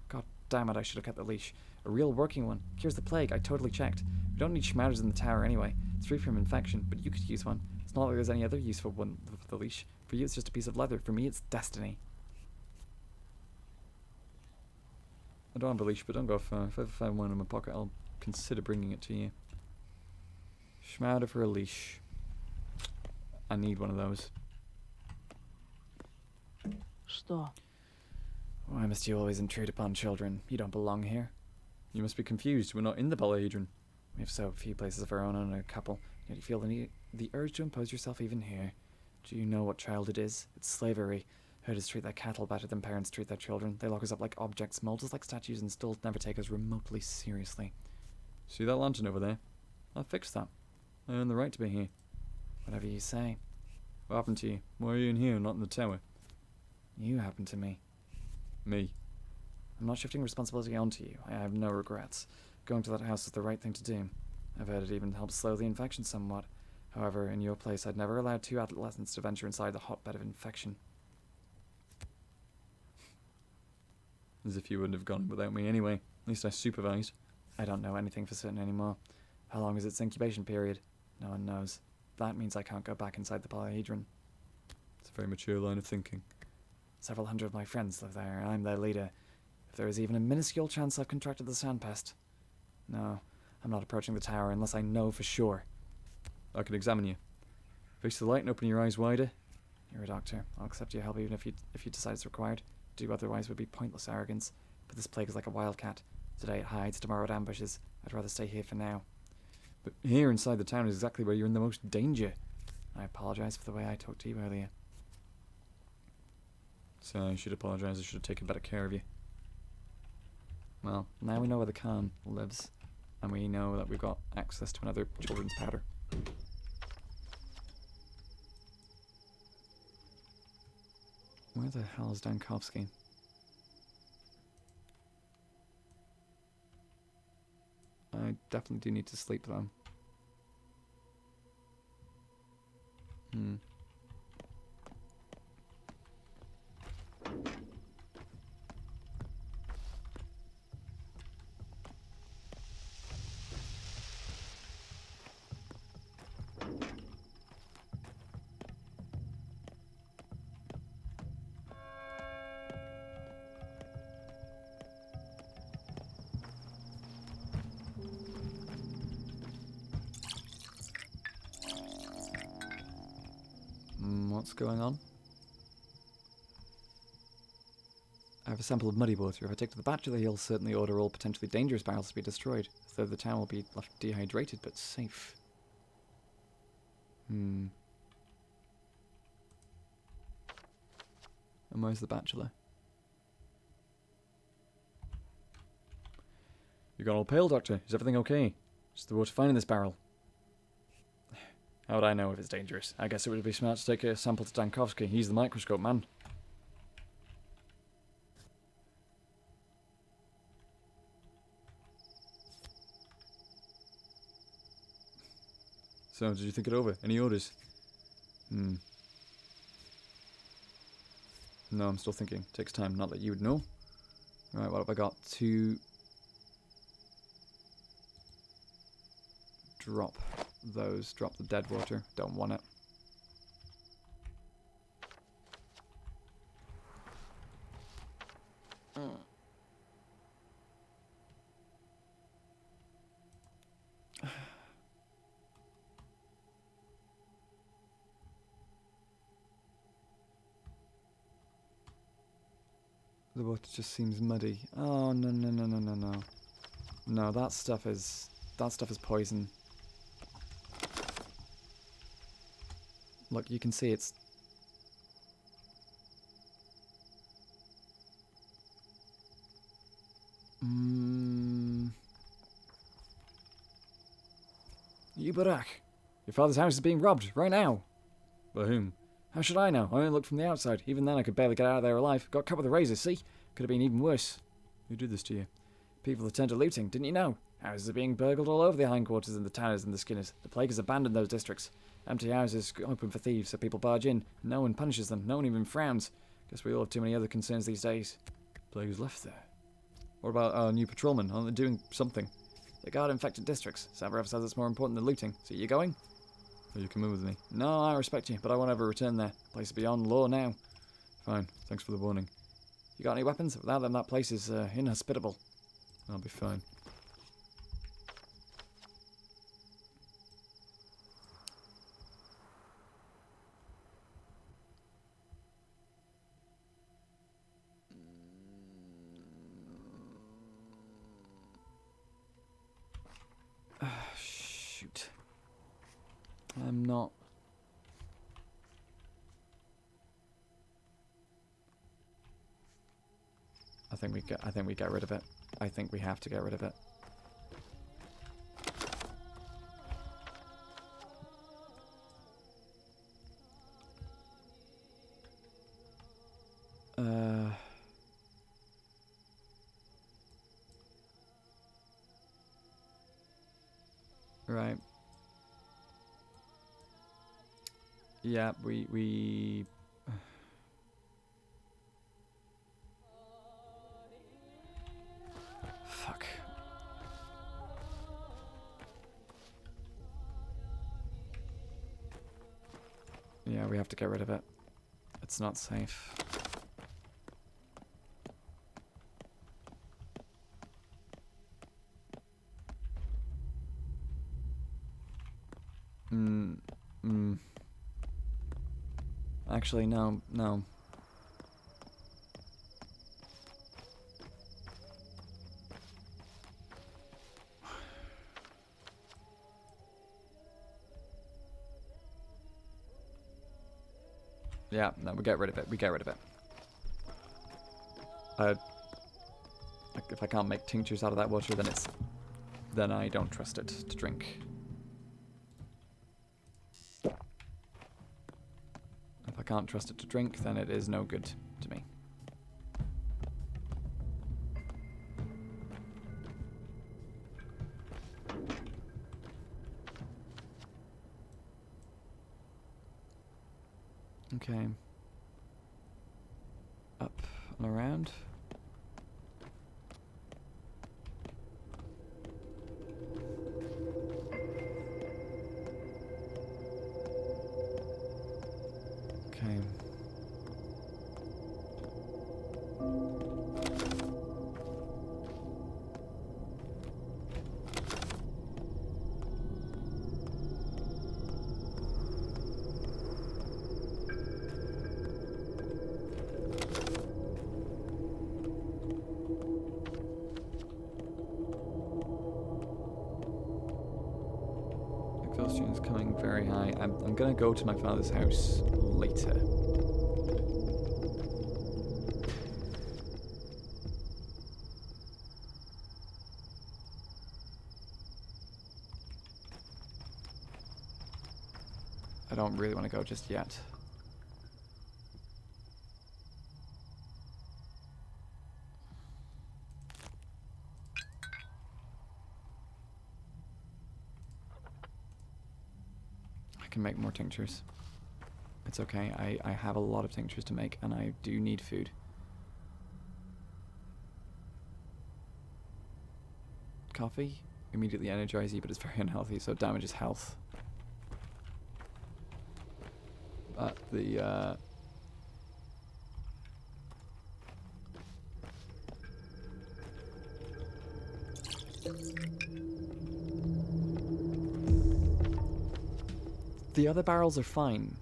God damn it, I should have kept the leash. A real working one. Cures the plague. I totally checked. We don't need Schmouders in the tower anyway. It's free from infection, but you could use one. It's not like there's any other useful one with the leash. For you, it's just a piece of leather. For me, it's destiny. I don't have a leash, but don't go far. If I ever find one in my pocket, I'll consider bringing it to you. Schmouder for a leash. I need one of those. Что? Why must you always intrude upon children? You don't belong here. You must be confused. We're not in the polyhedron. We have so few places of our own and a couple, yet you feel the urge to impose yourself even here. Do you know what child it is? It's slavery. Herders treat their cattle better than parents treat their children. They lock us up like objects, mold us like statues, and still never take us remotely seriously. See that lantern over there? I'll fix that. I earn the right to be here. Whatever you say. What happened to you? Why are you in here, not in the tower? You happen to me. Me. I'm not shifting responsibility onto you. I have no regrets. Going to that house is the right thing to do. I've heard it even helps slow the infection somewhat. However, in your place, I'd never allow 2 adolescents to venture inside the hotbed of infection. As if you wouldn't have gone without me anyway. At least I supervised. I don't know anything for certain anymore. How long is its incubation period? No one knows. That means I can't go back inside the polyhedron. It's a very mature line of thinking. Several hundred of my friends live there, and I'm their leader. If there is even a minuscule chance I've contracted the sandpest. No, I'm not approaching the tower unless I know for sure. I can examine you. Face the light and open your eyes wider. You're a doctor. I'll accept your help even if you decide it's required. To do otherwise would be pointless arrogance. But this plague is like a wildcat. Today it hides, tomorrow it ambushes. I'd rather stay here for now. But here inside the town is exactly where you're in the most danger. I apologize for the way I talked to you earlier. So I should apologize. I should have taken better care of you. Well, now we know where the Khan lives. And we know that we've got access to another children's powder. Where the hell is Dankovsky? I definitely do need to sleep though. What's going on? have a sample of muddy water. If I take to the bachelor, he'll certainly order all potentially dangerous barrels to be destroyed, so the town will be left dehydrated but safe. And where's the bachelor? You got all pale, Doctor. Is everything okay? Is the water fine in this barrel? How would I know if it's dangerous? I guess it would be smart to take a sample to Dankovsky. He's the microscope man. So, did you think it over? Any orders? No, I'm still thinking. Takes time. Not that you would know. Right, what have I got? To drop those. Drop the dead water. Don't want it. The water just seems muddy. Oh, no, no, no, no, no, no. No, that stuff is poison. Look, you can see it's... Yubarak! Your father's house is being robbed, right now! By whom? How should I know? I only looked from the outside. Even then I could barely get out of there alive. Got cut with a razor, see? Could have been even worse. Who did this to you? People have turned to looting, didn't you know? Houses are being burgled all over the hindquarters and the tanners and the skinners. The plague has abandoned those districts. Empty houses open for thieves, so people barge in. No one punishes them. No one even frowns. Guess we all have too many other concerns these days. Plague has left there. What about our new patrolmen? Aren't they doing something? They guard infected districts. Savarov says it's more important than looting. So you going? Or you can move with me. No, I respect you, but I won't ever return there. The place is beyond law now. Fine. Thanks for the warning. You got any weapons? Without them, that place is inhospitable. I'll be fine. Shoot. I'm not... I think we get rid of it. I think we have to get rid of it. Right. Yeah, we fuck. Yeah, we have to get rid of it. It's not safe. Actually, no. Yeah, no, we get rid of it. We get rid of it. If I can't make tinctures out of that water, then I don't trust it to drink. If I can't trust it to drink, then it is no good to me. Okay. Up and around. Okay. exhaustion is coming very high. I'm gonna go to my father's house later. I don't really want to go just yet. I can make more tinctures. It's okay. I have a lot of tinctures to make, and I do need food. Coffee immediately energizes you, but it's very unhealthy, so it damages health. But the other barrels are fine.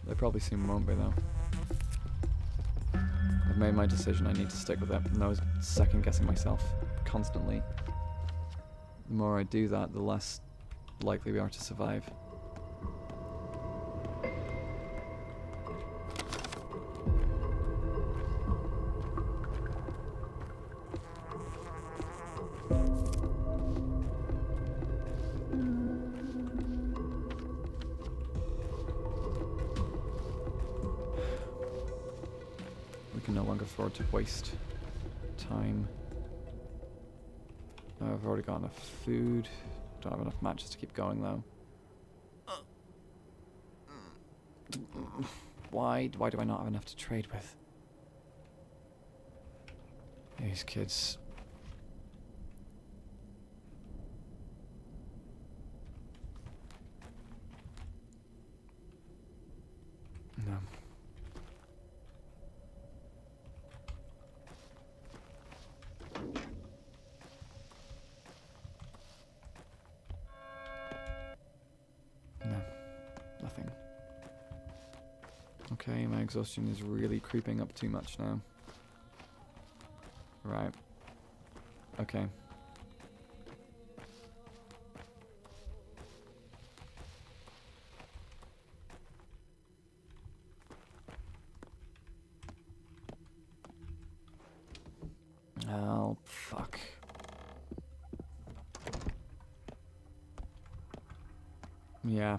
They probably soon won't be, though. I've made my decision. I need to stick with it. No second guessing myself constantly. The more I do that, the less likely we are to survive. We can no longer afford to waste time. I've already got enough food. Don't have enough matches to keep going, though. Why do I not have enough to trade with? These kids. No. No. Nothing. Okay, my exhaustion is really creeping up too much now. Right. Okay. Oh, fuck. Yeah.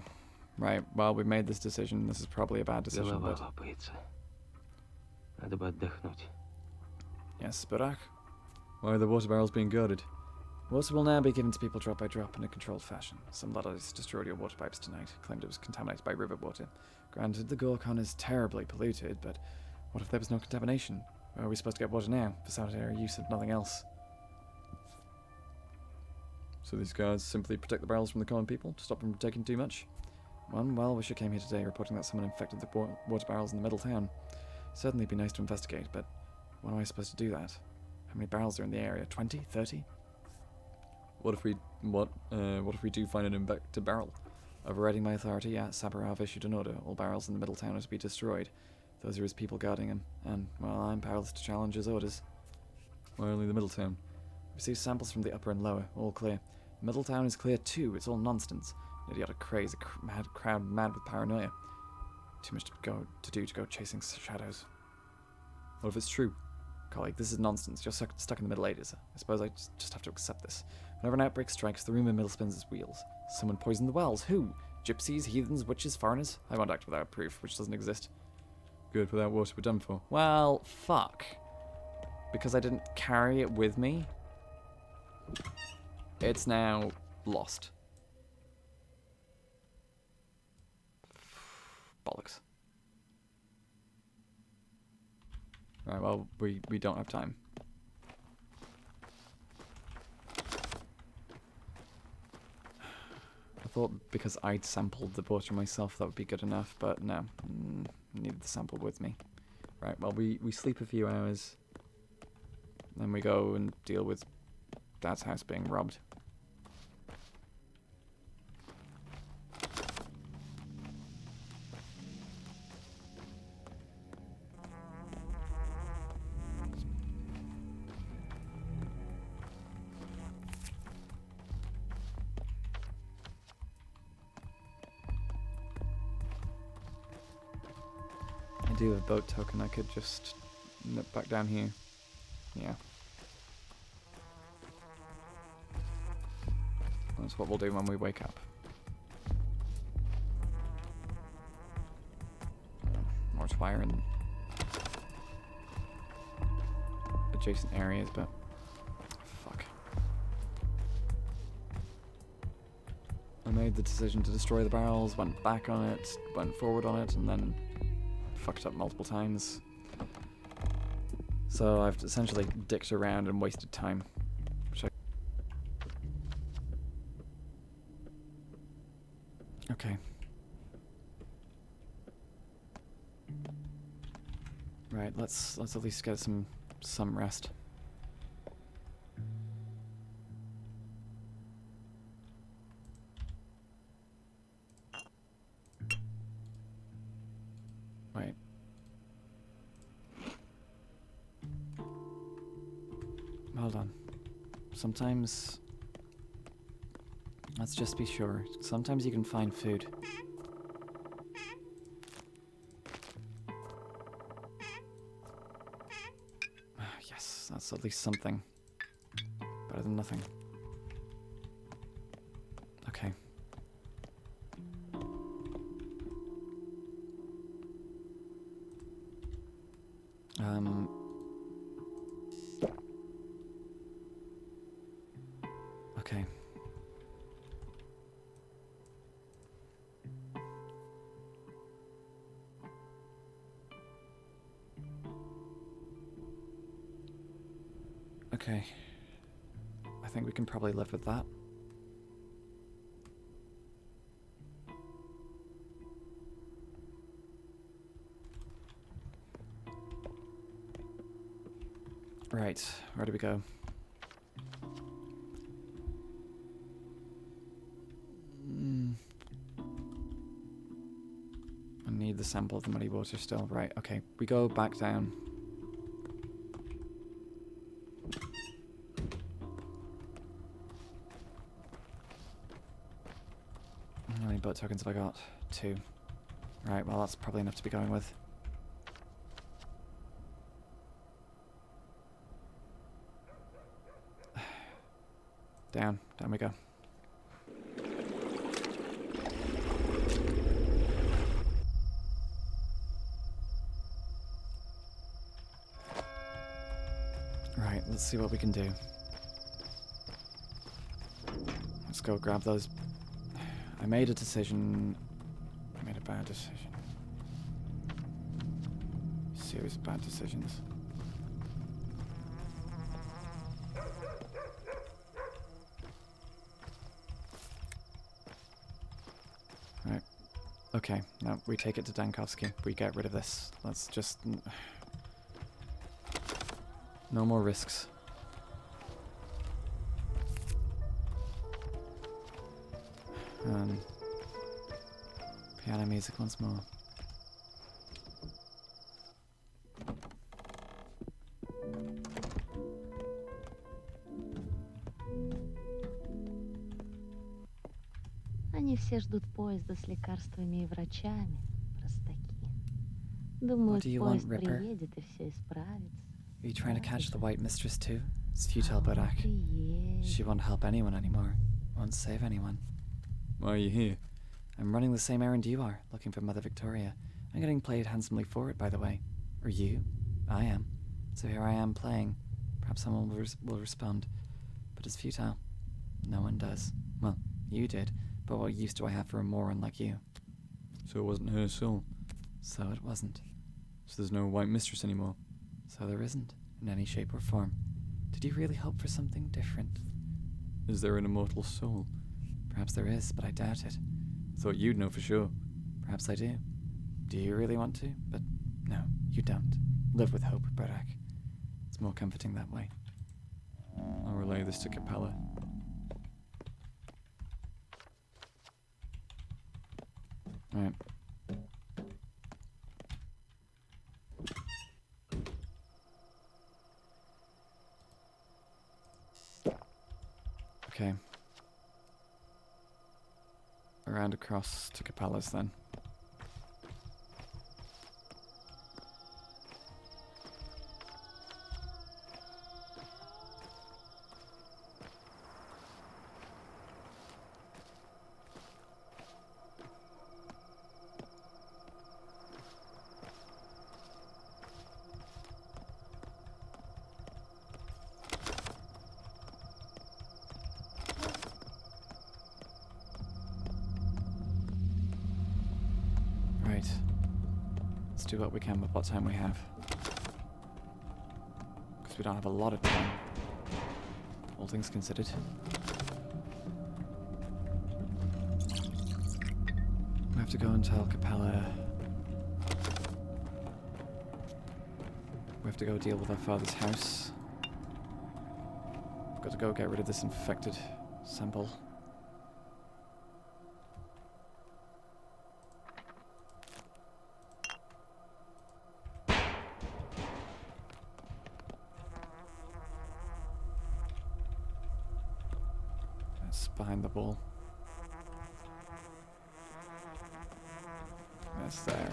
Right. Well, we made this decision. This is probably a bad decision, Голова but... лопается. Надо бы отдохнуть. Yes, Burak? Why are the water barrels being guarded? Water will now be given to people drop by drop in a controlled fashion. Some Luddites destroyed your water pipes tonight, claimed it was contaminated by river water. Granted, the Gorkon is terribly polluted, but what if there was no contamination? Where are we supposed to get water now, for sanitary use and nothing else? So these guards simply protect the barrels from the common people, to stop them from taking too much? Well, wish I came here today reporting that someone infected the water barrels in the middle town. Certainly be nice to investigate, but when am I supposed to do that? How many barrels are in the area? 20? 30? What if we do find an infected barrel? Overriding my authority, Sabarov issued an order. All barrels in the middle town are to be destroyed. Those are his people guarding him, and, well, I'm powerless to challenge his orders. Why only the middle town? Received samples from the upper and lower, all clear. Middle town is clear too, it's all nonsense. An idiotic craze, a crowd mad with paranoia. Too much to do to go chasing shadows. What if it's true? Colleague, this is nonsense. You're stuck in the Middle Ages. I suppose I just have to accept this. Whenever an outbreak strikes, the rumor mill spins its wheels. Someone poisoned the wells. Who? Gypsies, heathens, witches, foreigners? I won't act without proof, which doesn't exist. Good, without water we're done for. Well, fuck. Because I didn't carry it with me, it's now lost. Bollocks. Right, well, we don't have time. I thought because I'd sampled the water myself that would be good enough, but no. Needed the sample with me. Right, well, we sleep a few hours. Then we go and deal with Dad's house being robbed. do have a boat token. I could just nip back down here. Yeah. That's what we'll do when we wake up. More fire in adjacent areas, but fuck. I made the decision to destroy the barrels, went back on it, went forward on it, and then fucked up multiple times. So I've essentially dicked around and wasted time. Which okay. Right, let's at least get some rest. Wait. Hold on. Sometimes... Let's just be sure. Sometimes you can find food. Yes, that's at least something. Better than nothing. Okay. Okay. Okay. I think we can probably live with that. Right, where do we go? I need the sample of the muddy water still. Right, okay. We go back down. How many boat tokens have I got? 2. Right, well that's probably enough to be going with. Down we go. Right, let's see what we can do. Let's go grab those. I made a decision. I made a bad decision. Series of bad decisions. Right. Okay, now we take it to Dankovsky. We get rid of this. Let's just... No more risks. Piano music once more. Они все ждут поезда с лекарствами и врачами, простаки. What Думают, do you want, поезд Ripper? приедет и все исправится. Are you trying to catch the Правда White же? Mistress too? It's futile, А вот Barak. и She едет. won't help anyone anymore. Won't save anyone. Why are you here? I'm running the same errand you are, looking for Mother Victoria. I'm getting played handsomely for it, by the way. Or you. I am. So here I am playing. Perhaps someone will respond. But it's futile. No one does. Well, you did. But what use do I have for a moron like you? So it wasn't her soul. So it wasn't. So there's no White Mistress anymore. So there isn't, in any shape or form. Did you really hope for something different? Is there an immortal soul? Perhaps there is, but I doubt it. Thought you'd know for sure. Perhaps I do. Do you really want to? But no, you don't. Live with hope, Barak. It's more comforting that way. I'll relay this to Capella. Right. Okay. Around across to Capella's then. Right. Let's do what we can with what time we have. Because we don't have a lot of time. All things considered. We have to go and tell Capella. We have to go deal with our father's house. We've got to go get rid of this infected sample. It's behind the wall. It's there.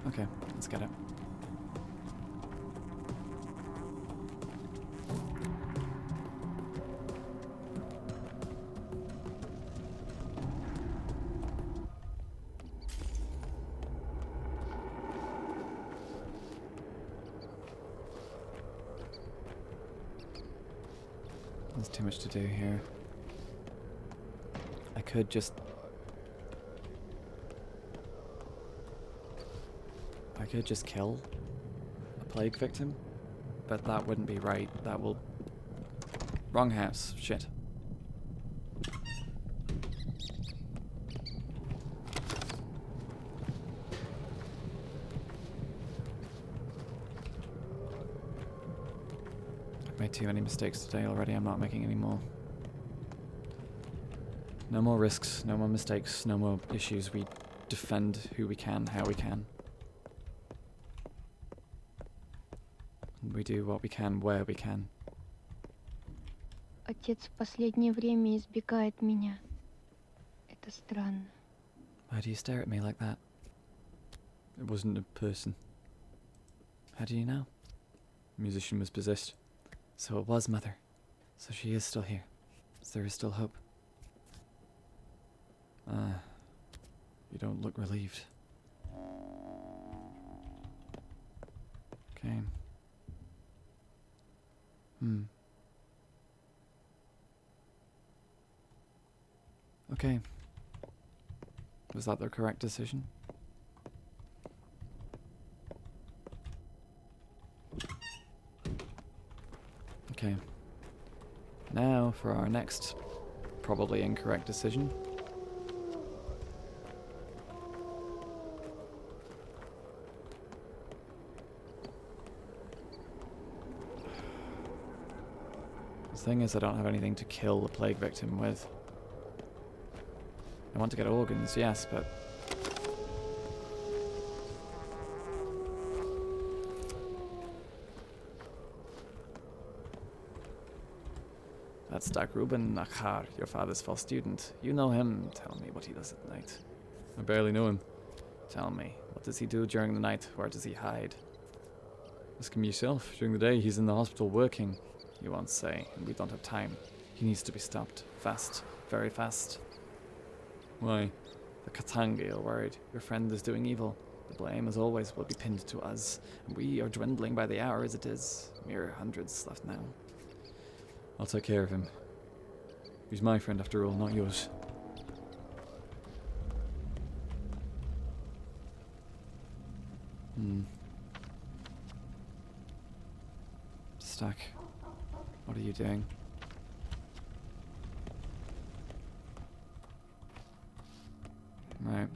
Okay, let's get it. There's too much to do here. I could just kill a plague victim, but that wouldn't be right. That will... Wrong house. Shit. I've made too many mistakes today already. I'm not making any more. No more risks, no more mistakes, no more issues. We defend who we can, how we can. We do what we can, where we can. Отец в последнее время избегает меня. Это странно. Why do you stare at me like that? It wasn't a person. How do you know? The musician was possessed. So it was Mother. So she is still here. So there is still hope. You don't look relieved. Okay. Okay. Was that the correct decision? Okay. Now for our next probably incorrect decision. The thing is, I don't have anything to kill the plague victim with. I want to get organs, yes, but... That's Doc Ruben Nachar, your father's false student. You know him. Tell me what he does at night. I barely know him. Tell me, what does he do during the night? Where does he hide? Ask him yourself. During the day, he's in the hospital working. You won't say, and we don't have time. He needs to be stopped. Fast. Very fast. Why? The Katangi are worried. Your friend is doing evil. The blame, as always, will be pinned to us. And we are dwindling by the hour as it is. Mere hundreds left now. I'll take care of him. He's my friend after all, not yours. Stack. What are you doing? Right.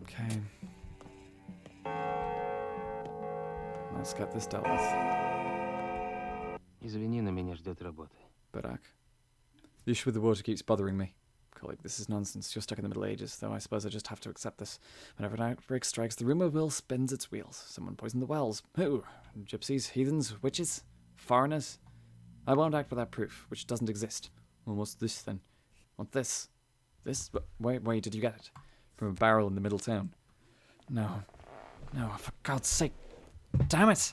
Okay. Let's get this dealt with. Извини, но меня ждет работа. Barak. The issue with the water keeps bothering me. Colleague, this is nonsense. You're stuck in the Middle Ages, though I suppose I just have to accept this. Whenever an outbreak strikes, the rumour wheel spins its wheels. Someone poisoned the wells. Who? Gypsies, heathens, witches? Foreigners? I won't act without proof, which doesn't exist. Well, what's this then? What this? This? Where did you get it? From a barrel in the middle town. No. No, for God's sake. Damn it!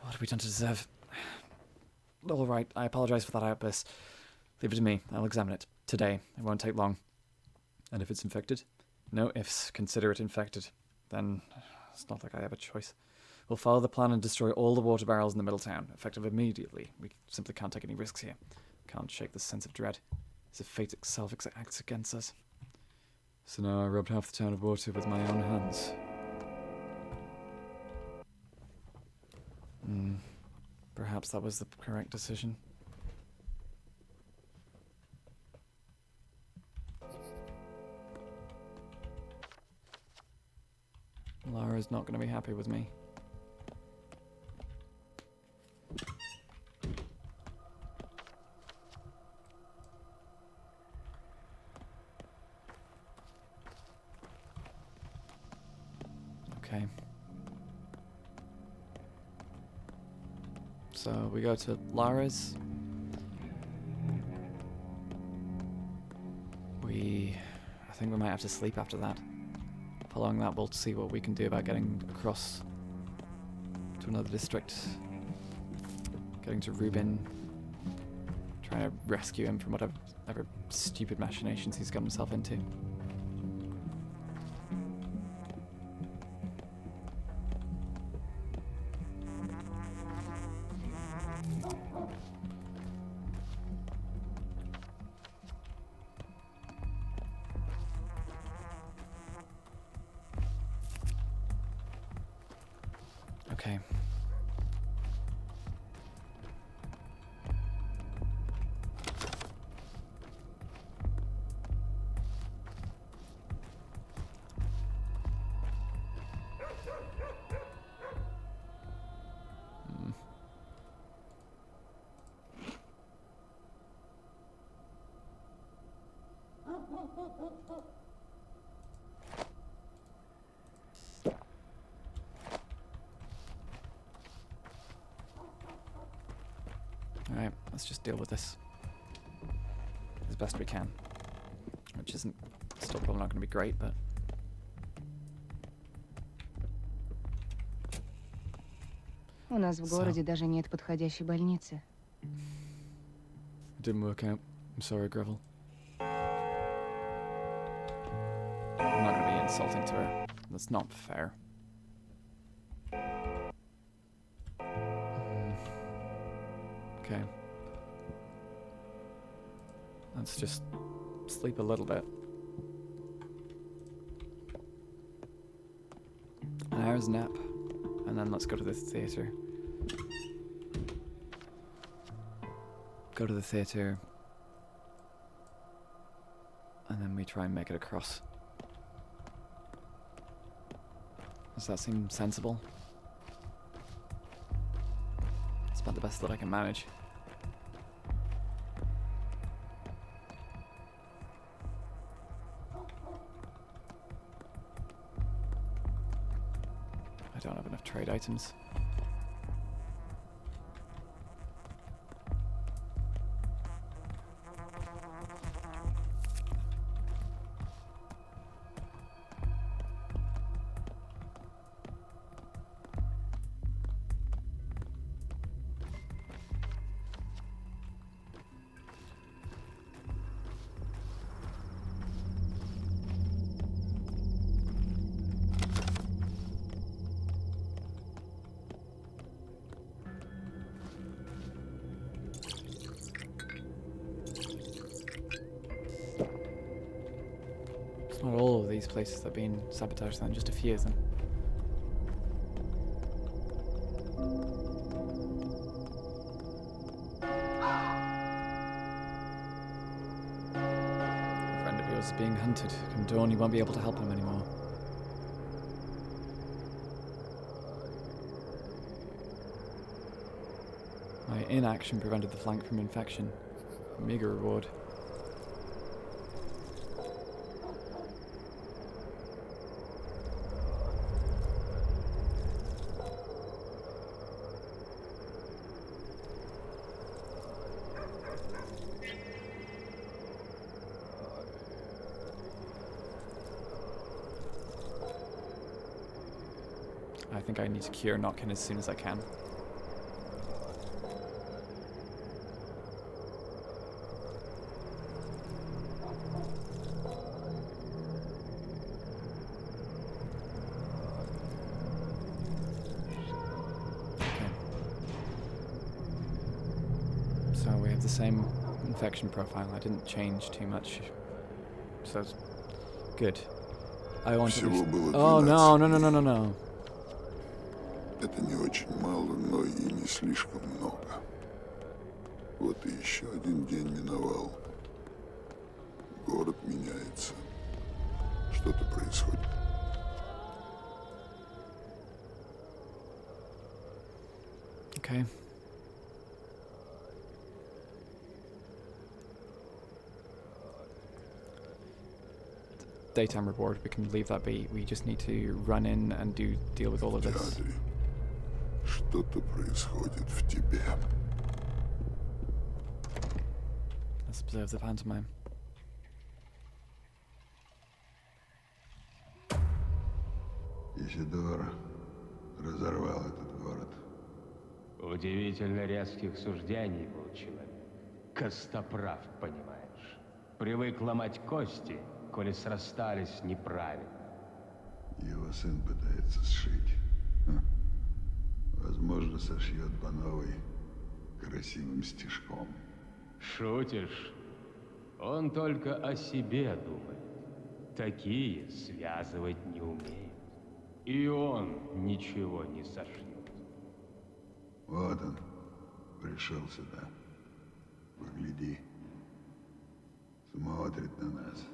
What have we done to deserve... Alright, I apologize for that outburst. Leave it to me. I'll examine it. Today. It won't take long. And if it's infected? No ifs. Consider it infected. Then it's not like I have a choice. We'll follow the plan and destroy all the water barrels in the middle town, effective immediately. We simply can't take any risks here. Can't shake the sense of dread. As if fate itself acts against us. So now I robbed half the town of water with my own hands. Perhaps that was the correct decision. Lara's not going to be happy with me. Okay. So we go to Lara's. I think we might have to sleep after that. Following that, we'll see what we can do about getting across to another district. Getting to Rubin. Trying to rescue him from whatever stupid machinations he's got himself into. Okay. Alright, let's just deal with this as best we can. Which isn't still probably not going to be great, but... У нас в городе даже нет подходящей больницы. It didn't work out. I'm sorry, Gravel. I'm not going to be insulting to her. That's not fair. Okay. Let's just sleep a little bit. An hour's nap. And then let's go to the theatre. Go to the theatre. And then we try and make it across. Does that seem sensible? It's about the best that I can manage. I don't have enough trade items. Not all of these places that have been sabotaged then, just a few of them. A friend of yours is being hunted. Come dawn, you won't be able to help him anymore. My inaction prevented the flank from infection. Meager reward. I think I need to cure Notkin as soon as I can. So we have the same infection profile. I didn't change too much, so it's good. I want to. Всего было 12. Oh no. Это не очень мало, но и не слишком много. Вот и еще один день миновал. Город меняется. Что-то происходит. Okay. Daytime reward, we can leave that be. We just need to run in and deal with all of this. Адри, что-то происходит в тебе. Let's observe the pantomime. Исидор разорвал этот город. Удивительно резких суждений был человек. Костоправ, понимаешь. Привык ломать кости, коли срастались неправильно. Его сын пытается сшить. Возможно, сошьет по новой красивым стишком. Шутишь? Он только о себе думает. Такие связывать не умеют. И он ничего не сошьет. Вот он, пришел сюда. Погляди. Смотрит на нас.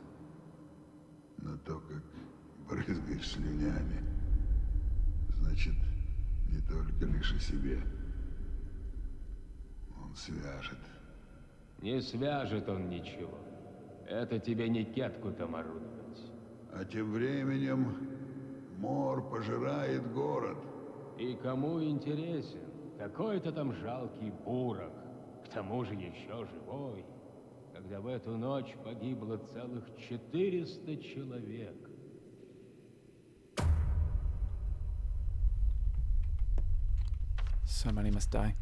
На то, как брызгаешь слюнями. Значит, не только лишь о себе. Он свяжет. Не свяжет он ничего. Это тебе не кетку там орудовать. А тем временем мор пожирает город. И кому интересен? Какой-то там жалкий бурок. К тому же еще живой. Когда в эту ночь погибло целых 400 человек. So many must die.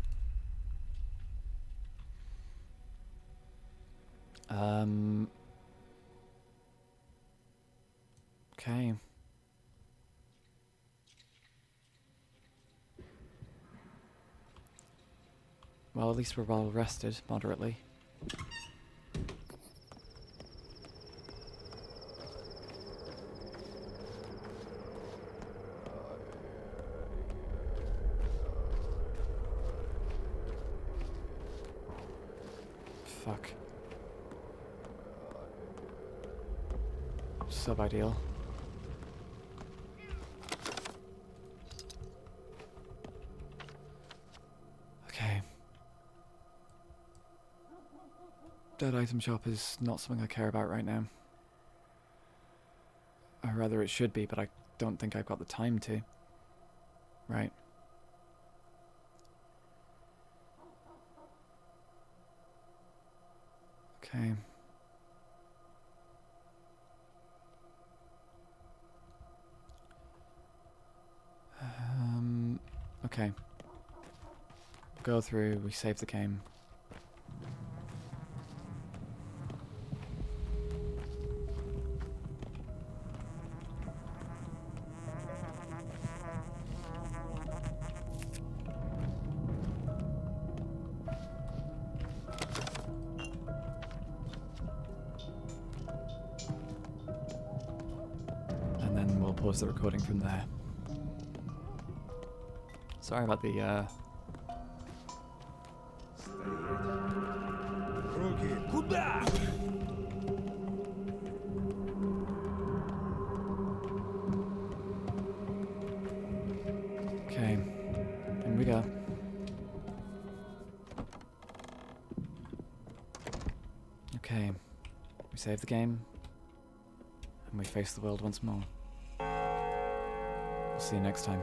Okay. Well, at least we're well rested, moderately. Fuck. Sub-ideal. Okay. That item shop is not something I care about right now. Or rather it should be, but I don't think I've got the time to. Right. Okay. Okay. Go through, we save the game. And then we'll pause the recording from there. Sorry about the Руки куда? Okay, in we go. Okay, we save the game, and we face the world once more. We'll see you next time.